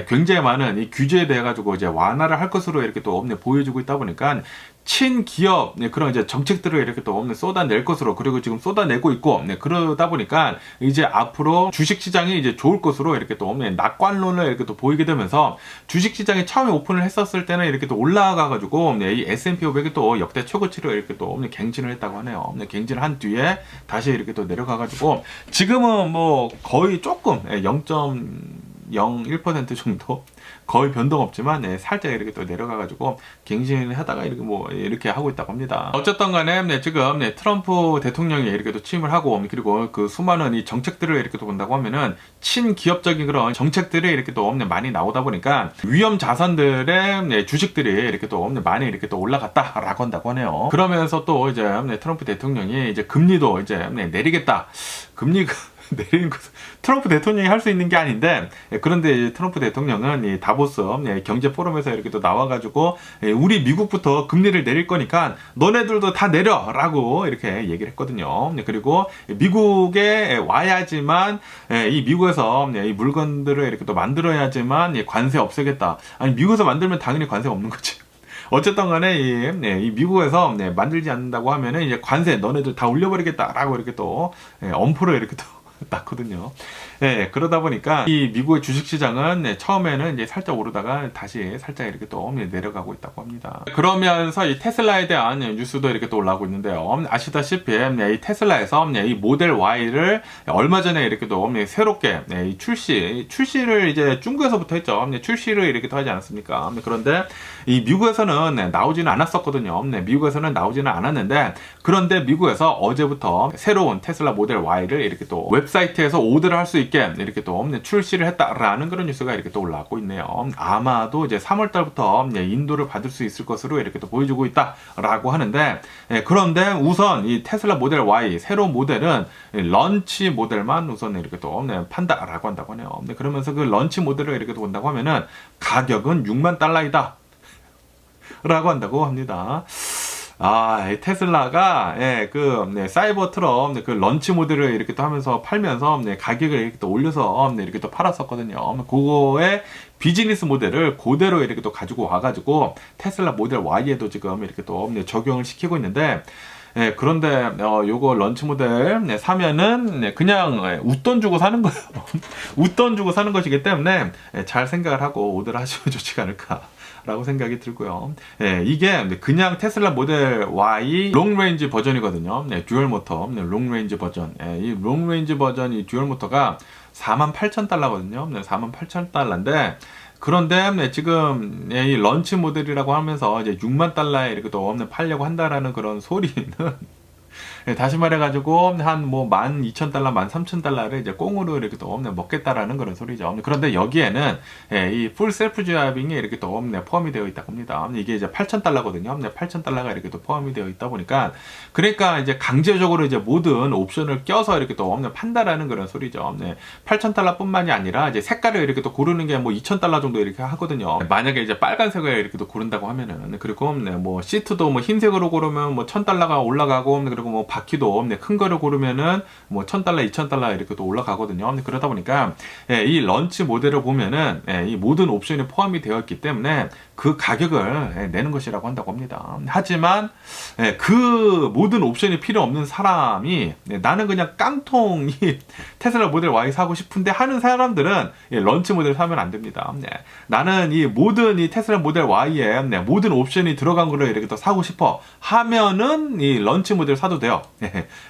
굉장히 많은 이 규제에 대해 가지고 이제 완화를 할 것으로 이렇게 또 보여주고 있다 보니까 친기업 그런 이제 정책들을 이렇게 또 쏟아낼 것으로, 그리고 지금 쏟아내고 있고 그러다 보니까 이제 앞으로 주식시장이 이제 좋을 것으로 이렇게 또 낙관론을 이렇게 또 보이게 되면서, 주식시장이 처음에 오픈을 했었을 때는 이렇게 또 올라가가지고 이 S&P 500이 또 역대 최고치를 이렇게 또 갱신을 했다고 하네요. 갱신을 한 뒤에 다시 이렇게 또 내려가가지고 지금은 뭐 거의 조금 0.01% 정도 거의 변동 없지만 살짝 이렇게 또 내려가가지고 갱신하다가 이렇게 이렇게 하고 있다고 합니다. 어쨌든 간에 지금 트럼프 대통령이 이렇게 또 취임을 하고, 그리고 그 수많은 이 정책들을 이렇게 또 본다고 하면은 친기업적인 그런 정책들이 이렇게 또 많이 나오다 보니까 위험 자산들의 주식들이 이렇게 또 많이 이렇게 또 올라갔다라고 한다고 하네요. 그러면서 또 이제 트럼프 대통령이 이제 금리도 이제 내리겠다. 금리가 내리는 것은 트럼프 대통령이 할 수 있는 게 아닌데, 그런데 트럼프 대통령은 이 다보스 경제 포럼에서 이렇게 또 나와가지고 우리 미국부터 금리를 내릴 거니까 너네들도 다 내려라고 이렇게 얘기를 했거든요. 그리고 미국에 와야지만, 이 미국에서 이 물건들을 이렇게 또 만들어야지만 관세 없애겠다. 아니, 미국에서 만들면 당연히 관세가 없는 거지. 어쨌든 간에 이 미국에서 만들지 않는다고 하면은 이제 관세 너네들 다 올려버리겠다라고 이렇게 또 엄포를 이렇게 또 났거든요. 그러다 보니까 이 미국의 주식시장은 처음에는 이제 살짝 오르다가 다시 살짝 이렇게 또 내려가고 있다고 합니다. 그러면서 이 테슬라에 대한 뉴스도 이렇게 또 올라오고 있는데요. 아시다시피 이 테슬라에서 이 모델 Y를 얼마 전에 이렇게 또 새롭게 출시를 이제 중국에서부터 했죠. 출시를 이렇게 또 하지 않았습니까? 그런데 이 미국에서는 나오지는 않았었거든요. 미국에서는 나오지는 않았는데, 그런데 미국에서 어제부터 새로운 테슬라 모델 Y를 이렇게 또 웹사이트에서 오더를 할 수 있게 이렇게 또 출시를 했다라는 그런 뉴스가 이렇게 또 올라오고 있네요. 아마도 이제 3월달부터 인도를 받을 수 있을 것으로 이렇게 또 보여주고 있다라고 하는데, 그런데 우선 이 테슬라 모델 Y 새로운 모델은 런치 모델만 우선 이렇게 또 판다라고 한다고 하네요. 그러면서 그 런치 모델을 이렇게 또 본다고 하면은 가격은 $60,000이다 라고 한다고 합니다. 테슬라가 사이버트럭 그 런치 모델을 이렇게 또 하면서 팔면서 가격을 이렇게 또 올려서 이렇게 또 팔았었거든요. 그거의 비즈니스 모델을 그대로 이렇게 또 가지고 와가지고 테슬라 모델 Y에도 지금 이렇게 또 적용을 시키고 있는데, 그런데 요거 런치 모델 사면은 그냥 웃돈 주고 사는 거예요. 웃돈 주고 사는 것이기 때문에 잘 생각을 하고 오더를 하시면 좋지 않을까 라고 생각이 들고요. 이게 그냥 테슬라 모델 Y 롱레인지 버전이거든요. 듀얼 모터 롱레인지 버전. 이 롱레인지 버전 이 듀얼 모터가 $48,000거든요. 48,000달러인데, 그런데 지금 이 런치 모델이라고 하면서 이제 $60,000에 이렇게 또 팔려고 한다라는 그런 소리는 다시 말해가지고 한 뭐 $12,000, $13,000를 이제 꽁으로 이렇게 또 먹겠다라는 그런 소리죠. 그런데 여기에는 이 풀 셀프 드라이빙이 이렇게 또 포함이 되어 있다고 합니다. 이게 이제 $8,000거든요. $8,000가 이렇게 또 포함이 되어 있다 보니까, 그러니까 이제 강제적으로 이제 모든 옵션을 껴서 이렇게 또 판다라는 그런 소리죠. $8,000뿐만이 아니라 이제 색깔을 이렇게 또 고르는 게 뭐 $2,000 정도 이렇게 하거든요. 만약에 이제 빨간색을 이렇게 또 고른다고 하면은, 그리고 뭐 시트도 뭐 흰색으로 고르면 뭐 $1,000가 올라가고, 그리고 뭐 바퀴도 큰 거를 고르면은 뭐 $1,000, $2,000 이렇게 또 올라가거든요. 그러다 보니까 이 런치 모델을 보면은 이 모든 옵션이 포함이 되어 있기 때문에 그 가격을 내는 것이라고 한다고 합니다. 하지만 그 모든 옵션이 필요 없는 사람이 나는 그냥 깡통이 테슬라 모델 Y 사고 싶은데 하는 사람들은 런치 모델 사면 안 됩니다. 나는 이 모든 이 테슬라 모델 Y에 모든 옵션이 들어간 거를 이렇게 또 사고 싶어 하면은 이 런치 모델 사도 돼요.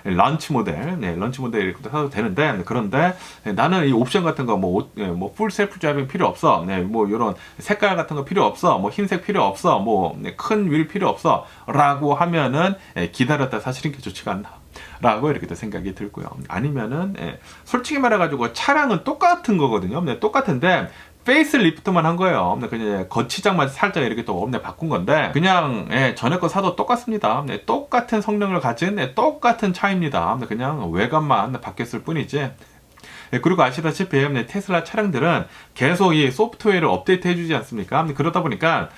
런치 모델 이렇게 사도 되는데, 그런데 나는 이 옵션 같은 거 뭐 풀 셀프 드라이빙 필요 없어. 뭐 이런 색깔 같은 거 필요 없어. 뭐 흰색 필요 없어. 뭐 큰 휠 필요 없어. 라고 하면은 기다렸다 사시는 게 좋지가 않나. 라고 이렇게 또 생각이 들고요. 아니면은 솔직히 말해가지고 차량은 똑같은 거거든요. 똑같은데 페이스 리프트만 한 거예요. 그냥 거치장만 살짝 이렇게 또 바꾼 건데, 그냥 전에 거 사도 똑같습니다. 똑같은 성능을 가진 똑같은 차입니다. 그냥 외관만 바뀌었을 뿐이지 그리고 아시다시피 테슬라 차량들은 계속 이 소프트웨어를 업데이트 해주지 않습니까? 그러다 보니까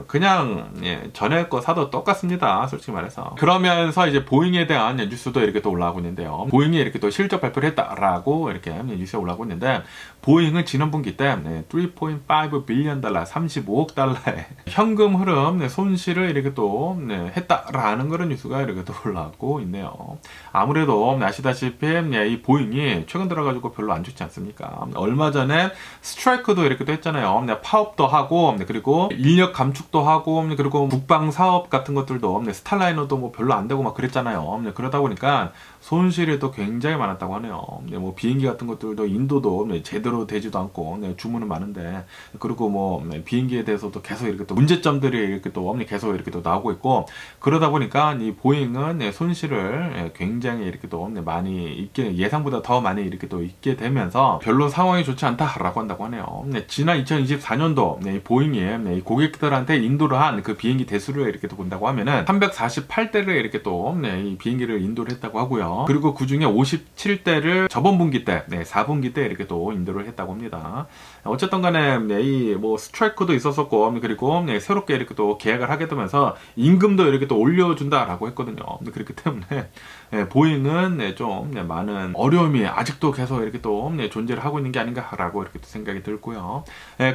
그냥 전에 거 사도 똑같습니다. 솔직히 말해서. 그러면서 이제 보잉에 대한 뉴스도 이렇게 또 올라오고 있는데요. 보잉이 이렇게 또 실적 발표를 했다라고 이렇게 뉴스에 올라오고 있는데, 보잉은 지난 분기 때 3.5 빌리언 달러, 35억 달러의 현금 흐름 손실을 이렇게 또 했다라는 그런 뉴스가 이렇게 또 올라오고 있네요. 아무래도 아시다시피 이 보잉이 최근 들어가지고 별로 안 좋지 않습니까? 얼마 전에 스트라이크도 이렇게 또 했잖아요. 파업도 하고, 그리고 인력 감축도 하고, 그리고 국방 사업 같은 것들도 스타라이너도 뭐 별로 안 되고 막 그랬잖아요. 그러다 보니까 손실이 또 굉장히 많았다고 하네요. 뭐 비행기 같은 것들도 인도도 제대로 되지도 않고 주문은 많은데, 그리고 뭐 비행기에 대해서도 계속 이렇게 또 문제점들이 이렇게 또 계속 이렇게 또 나오고 있고, 그러다 보니까 이 보잉은 손실을 굉장히 이렇게 또 많이 있게, 예상보다 더 많이 이렇게 또 있게 되면서 별로 상황이 좋지 않다라고 한다고 하네요. 지난 2024년도 보잉이 고객들한테 인도를 한 그 비행기 대수를 이렇게 또 본다고 하면은 348대를 이렇게 또 이 비행기를 인도를 했다고 하고요. 그리고 그 중에 57대를 저번 분기 때, 4분기 때 이렇게 또 인도를 했다고 합니다. 어쨌든 간에 이 뭐 스트라이크도 있었었고, 그리고 새롭게 이렇게 또 계약을 하게 되면서 임금도 이렇게 또 올려준다라고 했거든요. 그렇기 때문에 보잉은 좀 많은 어려움이 아직도 계속 이렇게 또 존재를 하고 있는 게 아닌가라고 이렇게 또 생각이 들고요.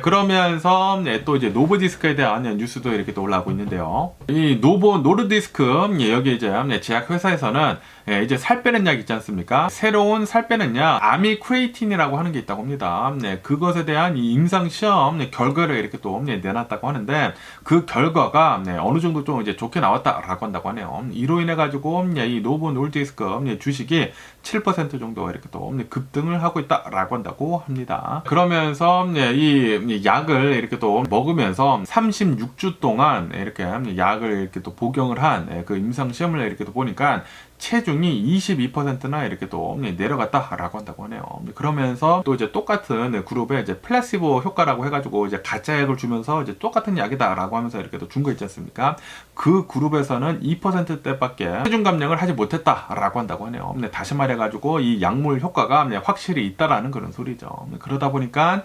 그러면서 또 이제 노브디스크에 대한 뉴스도 이렇게 또 올라오고 있는데요. 이 노보 노르디스크 여기 이제 제약 회사에서는 이제 살 빼는 약 있지 않습니까? 새로운 살 빼는 약 아미크레이틴이라고 하는 게 있다고 합니다. 그것에 대한 이 임상 시험 결과를 이렇게 또 내놨다고 하는데, 그 결과가 어느 정도 좀 이제 좋게 나왔다라고 한다고 하네요. 이로 인해 가지고 이 노보 노르디스크 주식이 7% 정도 이렇게 또 급등을 하고 있다라고 한다고 합니다. 그러면서 이 약을 이렇게 또 먹으면서 36주 동안 이렇게 약을 이렇게 또 복용을 한 그 임상 시험을 이렇게 또 보니까 체중이 22%나 이렇게 또 내려갔다라고 한다고 하네요. 그러면서 또 이제 똑같은 그룹에 이제 플라시보 효과라고 해가지고 이제 가짜 약을 주면서 이제 똑같은 약이다라고 하면서 이렇게 또 준 거 있지 않습니까? 그 그룹에서는 2%대밖에 체중 감량을 하지 못했다라고 한다고 하네요. 다시 말해가지고 이 약물 효과가 확실히 있다라는 그런 소리죠. 그러다 보니까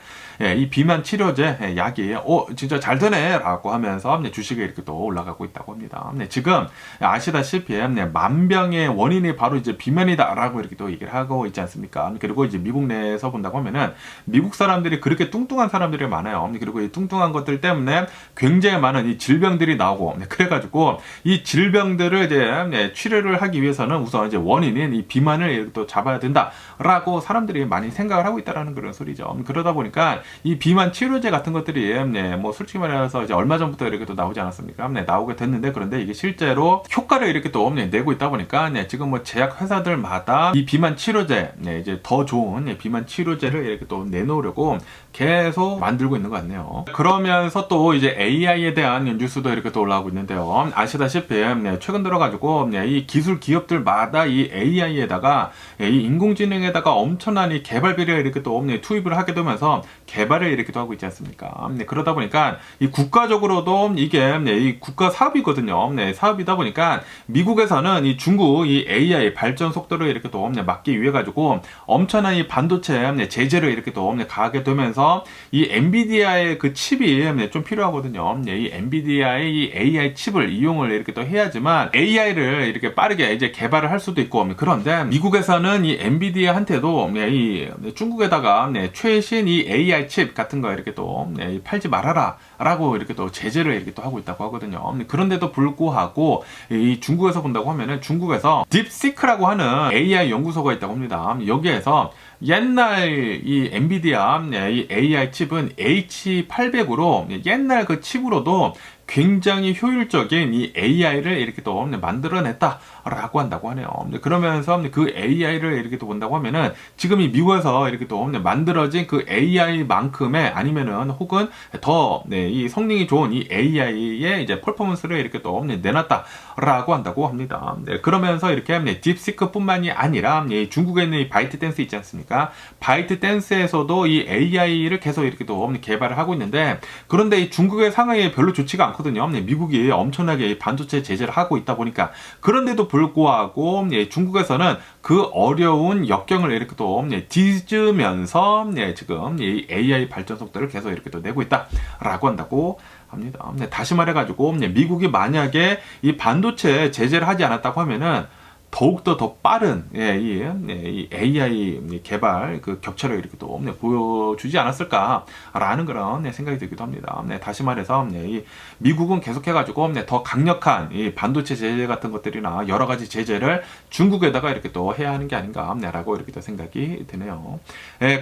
이 비만 치료제 약이 진짜 잘 되네라고 하면서 주식이 이렇게 또 올라가고 있다고 합니다. 지금 아시다시피 만병의 원인이 바로 이제 비만이다라고 이렇게 또 얘기를 하고 있지 않습니까? 그리고 이제 미국 내에서 본다고 하면은 미국 사람들이 그렇게 뚱뚱한 사람들이 많아요. 그리고 이 뚱뚱한 것들 때문에 굉장히 많은 이 질병들이 나오고, 그래가지고 이 질병들을 이제 치료를 하기 위해서는 우선 이제 원인인 이 비만을 또 잡아야 된다라고 사람들이 많이 생각을 하고 있다라는 그런 소리죠. 그러다 보니까 이 비만 치료제 같은 것들이 뭐 솔직히 말해서 이제 얼마 전부터 이렇게 또 나오지 않았습니까? 나오게 됐는데, 그런데 이게 실제로 효과를 이렇게 또 내고 있다 보니까 지금 뭐 제약 회사들마다 이 비만 치료제, 이제 더 좋은 비만 치료제를 이렇게 또 내놓으려고 계속 만들고 있는 것 같네요. 그러면서 또 이제 AI에 대한 뉴스도 이렇게 또 올라오고 있는데요. 아시다시피 최근 들어가지고 이 기술 기업들마다 이 AI에다가 이 인공지능에다가 엄청난 이 개발비를 이렇게 또 투입을 하게 되면서 개발을 이렇게 또 하고 있지 않습니까? 그러다 보니까 이 국가적으로도 이게 이 국가 사업이거든요. 사업이다 보니까 미국에서는 이 중국 이 AI 발전 속도를 이렇게 또 막기 위해 가지고 엄청난 이 반도체 제재를 이렇게 또 가하게 되면서 이 엔비디아의 그 칩이 좀 필요하거든요. 이 엔비디아의 이 AI 칩을 이용을 이렇게 또 해야지만 AI를 이렇게 빠르게 이제 개발을 할 수도 있고, 그런데 미국에서는 이 엔비디아한테도 이 중국에다가 최신 이 AI 칩 같은 거 이렇게 또 팔지 말아라 라고 이렇게 또 제재를 이렇게 또 하고 있다고 하거든요. 그런데도 불구하고 이 중국에서 본다고 하면은 중국에서 딥시크라고 하는 AI 연구소가 있다고 합니다. 여기에서 옛날 이 엔비디아 이 AI 칩은 H800으로 옛날 그 칩으로도 굉장히 효율적인 이 AI를 이렇게 또 만들어냈다라고 한다고 하네요. 그러면서 그 AI를 이렇게 또 본다고 하면은 지금 이 미국에서 이렇게 또 만들어진 그 AI만큼의 아니면은 혹은 더 이 성능이 좋은 이 AI의 이제 퍼포먼스를 이렇게 또 내놨다라고 한다고 합니다. 그러면서 이렇게 딥시크뿐만이 아니라 중국에 있는 이 바이트댄스 있지 않습니까? 바이트댄스에서도 이 AI를 계속 이렇게 또 개발을 하고 있는데, 그런데 이 중국의 상황이 별로 좋지가 않거든요. 많거든요. 미국이 엄청나게 반도체 제재를 하고 있다 보니까. 그런데도 불구하고 중국에서는 그 어려운 역경을 이렇게 또 뒤즈면서 지금 이 AI 발전 속도를 계속 이렇게 또 내고 있다라고 한다고 합니다. 다시 말해가지고 미국이 만약에 이 반도체 제재를 하지 않았다고 하면은 더욱더 더 빠른 이 AI 개발 그 격차를 이렇게 또 보여주지 않았을까라는 그런 생각이 들기도 합니다. 다시 말해서 이 미국은 계속해가지고 더 강력한 이 반도체 제재 같은 것들이나 여러 가지 제재를 중국에다가 이렇게 또 해야 하는 게 아닌가라고 이렇게 또 생각이 드네요.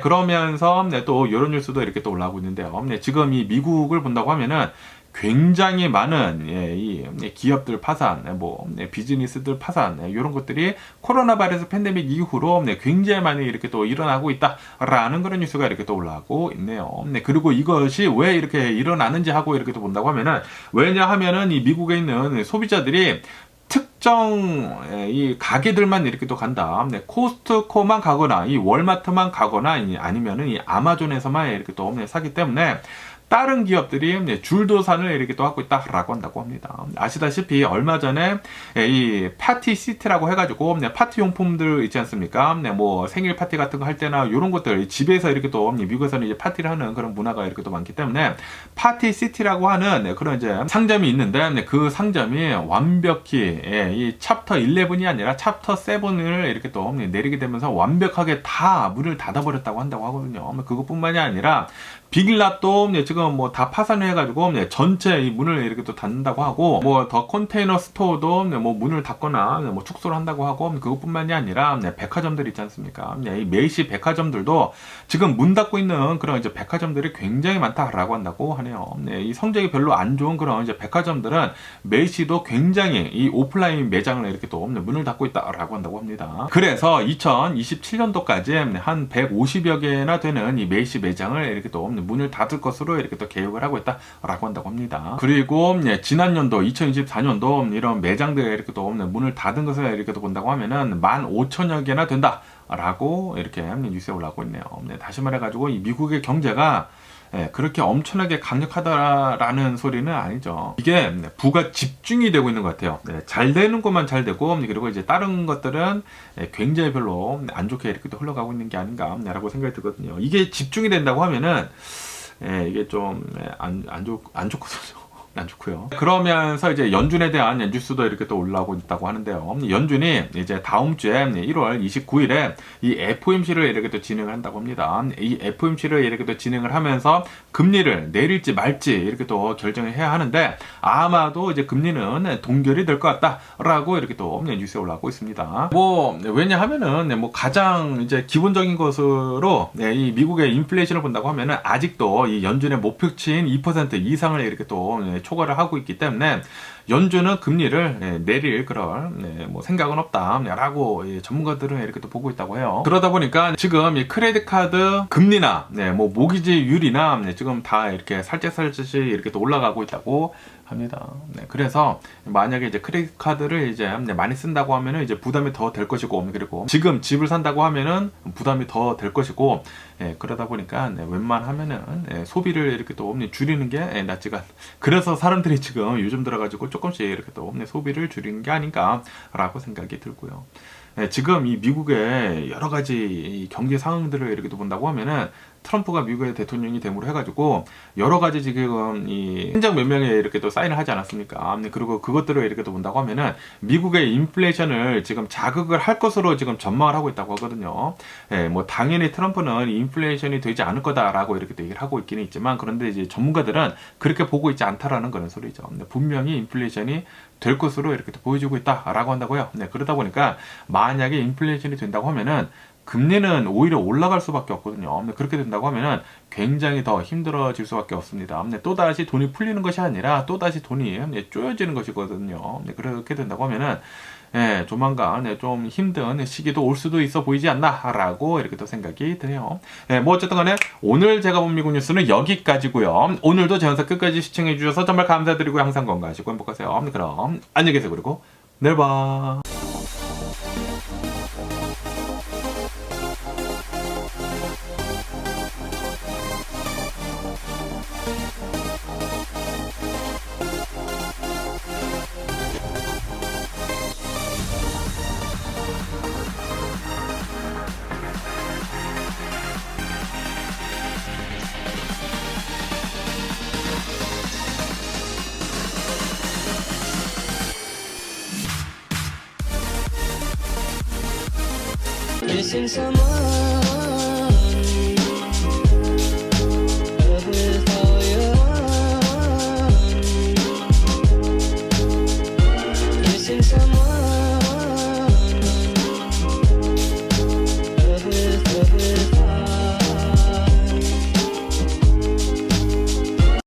그러면서 또 이런 뉴스도 이렇게 또 올라오고 있는데요. 지금 이 미국을 본다고 하면은 굉장히 많은 이 기업들 파산, 비즈니스들 파산 이런 것들이 코로나 바이러스 팬데믹 이후로 굉장히 많이 이렇게 또 일어나고 있다라는 그런 뉴스가 이렇게 또 올라오고 있네요. 그리고 이것이 왜 이렇게 일어나는지 하고 이렇게 또 본다고 하면은 왜냐하면은 이 미국에 있는 소비자들이 특정 이 가게들만 이렇게 또 간다. 코스트코만 가거나 이 월마트만 가거나 아니면은 이 아마존에서만 이렇게 또 사기 때문에 다른 기업들이 줄도산을 이렇게 또 하고 있다라고 한다고 합니다. 아시다시피 얼마 전에 이 파티 시티라고 해가지고 파티 용품들 있지 않습니까? 뭐 생일 파티 같은 거 할 때나 이런 것들 집에서 이렇게 또 미국에서는 이제 파티를 하는 그런 문화가 이렇게 또 많기 때문에 파티 시티라고 하는 그런 이제 상점이 있는데 그 상점이 완벽히 이 챕터 11이 아니라 챕터 7을 이렇게 또 내리게 되면서 완벽하게 다 문을 닫아버렸다고 한다고 하거든요. 그것뿐만이 아니라 비길랍도 지금 뭐 다 파산을 해가지고 전체 이 문을 이렇게 또 닫는다고 하고 뭐 더 컨테이너 스토어도 뭐 문을 닫거나 뭐 축소를 한다고 하고 그것뿐만이 아니라 백화점들 있지 않습니까? 이 메이시 백화점들도 지금 문 닫고 있는 그런 이제 백화점들이 굉장히 많다라고 한다고 하네요. 이 성적이 별로 안 좋은 그런 이제 백화점들은 메이시도 굉장히 이 오프라인 매장을 이렇게 또 문을 닫고 있다라고 한다고 합니다. 그래서 2027년도까지 한 150여 개나 되는 이 메이시 매장을 이렇게 또 문을 닫을 것으로 이렇게 또 계획을 하고 있다라고 한다고 합니다. 그리고 지난 연도 2024년도 이런 매장들에 이렇게 또 문을 닫은 것을 이렇게 또 본다고 하면은 15,000여 개나 된다라고 이렇게 뉴스에 올라오고 있네요. 다시 말해가지고 이 미국의 경제가 그렇게 엄청나게 강력하다라는 소리는 아니죠. 이게 부가 집중이 되고 있는 것 같아요. 잘 되는 것만 잘 되고 그리고 이제 다른 것들은 굉장히 별로 안 좋게 이렇게 또 흘러가고 있는 게 아닌가라고 생각이 들거든요. 이게 집중이 된다고 하면은 이게 좀 안 좋거든요. 안 좋고요. 그러면서 이제 연준에 대한 뉴스도 이렇게 또 올라오고 있다고 하는데요. 연준이 이제 다음 주에 1월 29일에 이 FOMC를 이렇게 또 진행을 한다고 합니다. 이 FOMC를 이렇게 또 진행을 하면서 금리를 내릴지 말지 이렇게 또 결정을 해야 하는데 아마도 이제 금리는 동결이 될 것 같다라고 이렇게 또 뉴스에 올라오고 있습니다. 뭐 왜냐하면은 뭐 가장 이제 기본적인 것으로 이 미국의 인플레이션을 본다고 하면은 아직도 이 연준의 목표치인 2% 이상을 이렇게 또 초과를 하고 있기 때문에 연준은 금리를 내릴 그런 뭐 생각은 없다라고 전문가들은 이렇게 또 보고 있다고 해요. 그러다 보니까 지금 이 크레딧 카드 금리나 뭐 모기지율이나 지금 다 이렇게 살짝살짝 이렇게 또 올라가고 있다고 합니다. 그래서 만약에 이제 크레딧 카드를 이제 많이 쓴다고 하면은 이제 부담이 더 될 것이고 그리고 지금 집을 산다고 하면은 부담이 더 될 것이고 그러다 보니까 웬만하면은 소비를 이렇게 또 줄이는 게 낫지가. 그래서 사람들이 지금 요즘 들어가지고 조금씩 이렇게 또 소비를 줄이는 게 아닌가라고 생각이 들고요. 지금 이 미국의 여러 가지 경제 상황들을 이렇게 또 본다고 하면은 트럼프가 미국의 대통령이 됨으로 해가지고 여러 가지 지금 이 현장 몇 명에 이렇게 또 사인을 하지 않았습니까? 그리고 그것들을 이렇게 또 본다고 하면은 미국의 인플레이션을 지금 자극을 할 것으로 지금 전망을 하고 있다고 하거든요. 뭐 당연히 트럼프는 인플레이션이 되지 않을 거다라고 이렇게 또 얘기를 하고 있기는 있지만 그런데 이제 전문가들은 그렇게 보고 있지 않다라는 그런 소리죠. 분명히 인플레이션이 될 것으로 이렇게 또 보여주고 있다라고 한다고요. 그러다 보니까 만약에 인플레이션이 된다고 하면은 금리는 오히려 올라갈 수밖에 없거든요. 그렇게 된다고 하면은 굉장히 더 힘들어질 수밖에 없습니다. 또다시 돈이 풀리는 것이 아니라 또다시 돈이 쪼여지는 것이거든요. 그렇게 된다고 하면은 조만간 좀 힘든 시기도 올 수도 있어 보이지 않나라고 이렇게 또 생각이 드네요. 뭐 어쨌든 간에 오늘 제가 본 미국 뉴스는 여기까지고요. 오늘도 제 영상 끝까지 시청해 주셔서 정말 감사드리고 항상 건강하시고 행복하세요. 그럼 안녕히 계세요. 그리고 내일 봐. Missing someone, love with all your heart. Missing someone.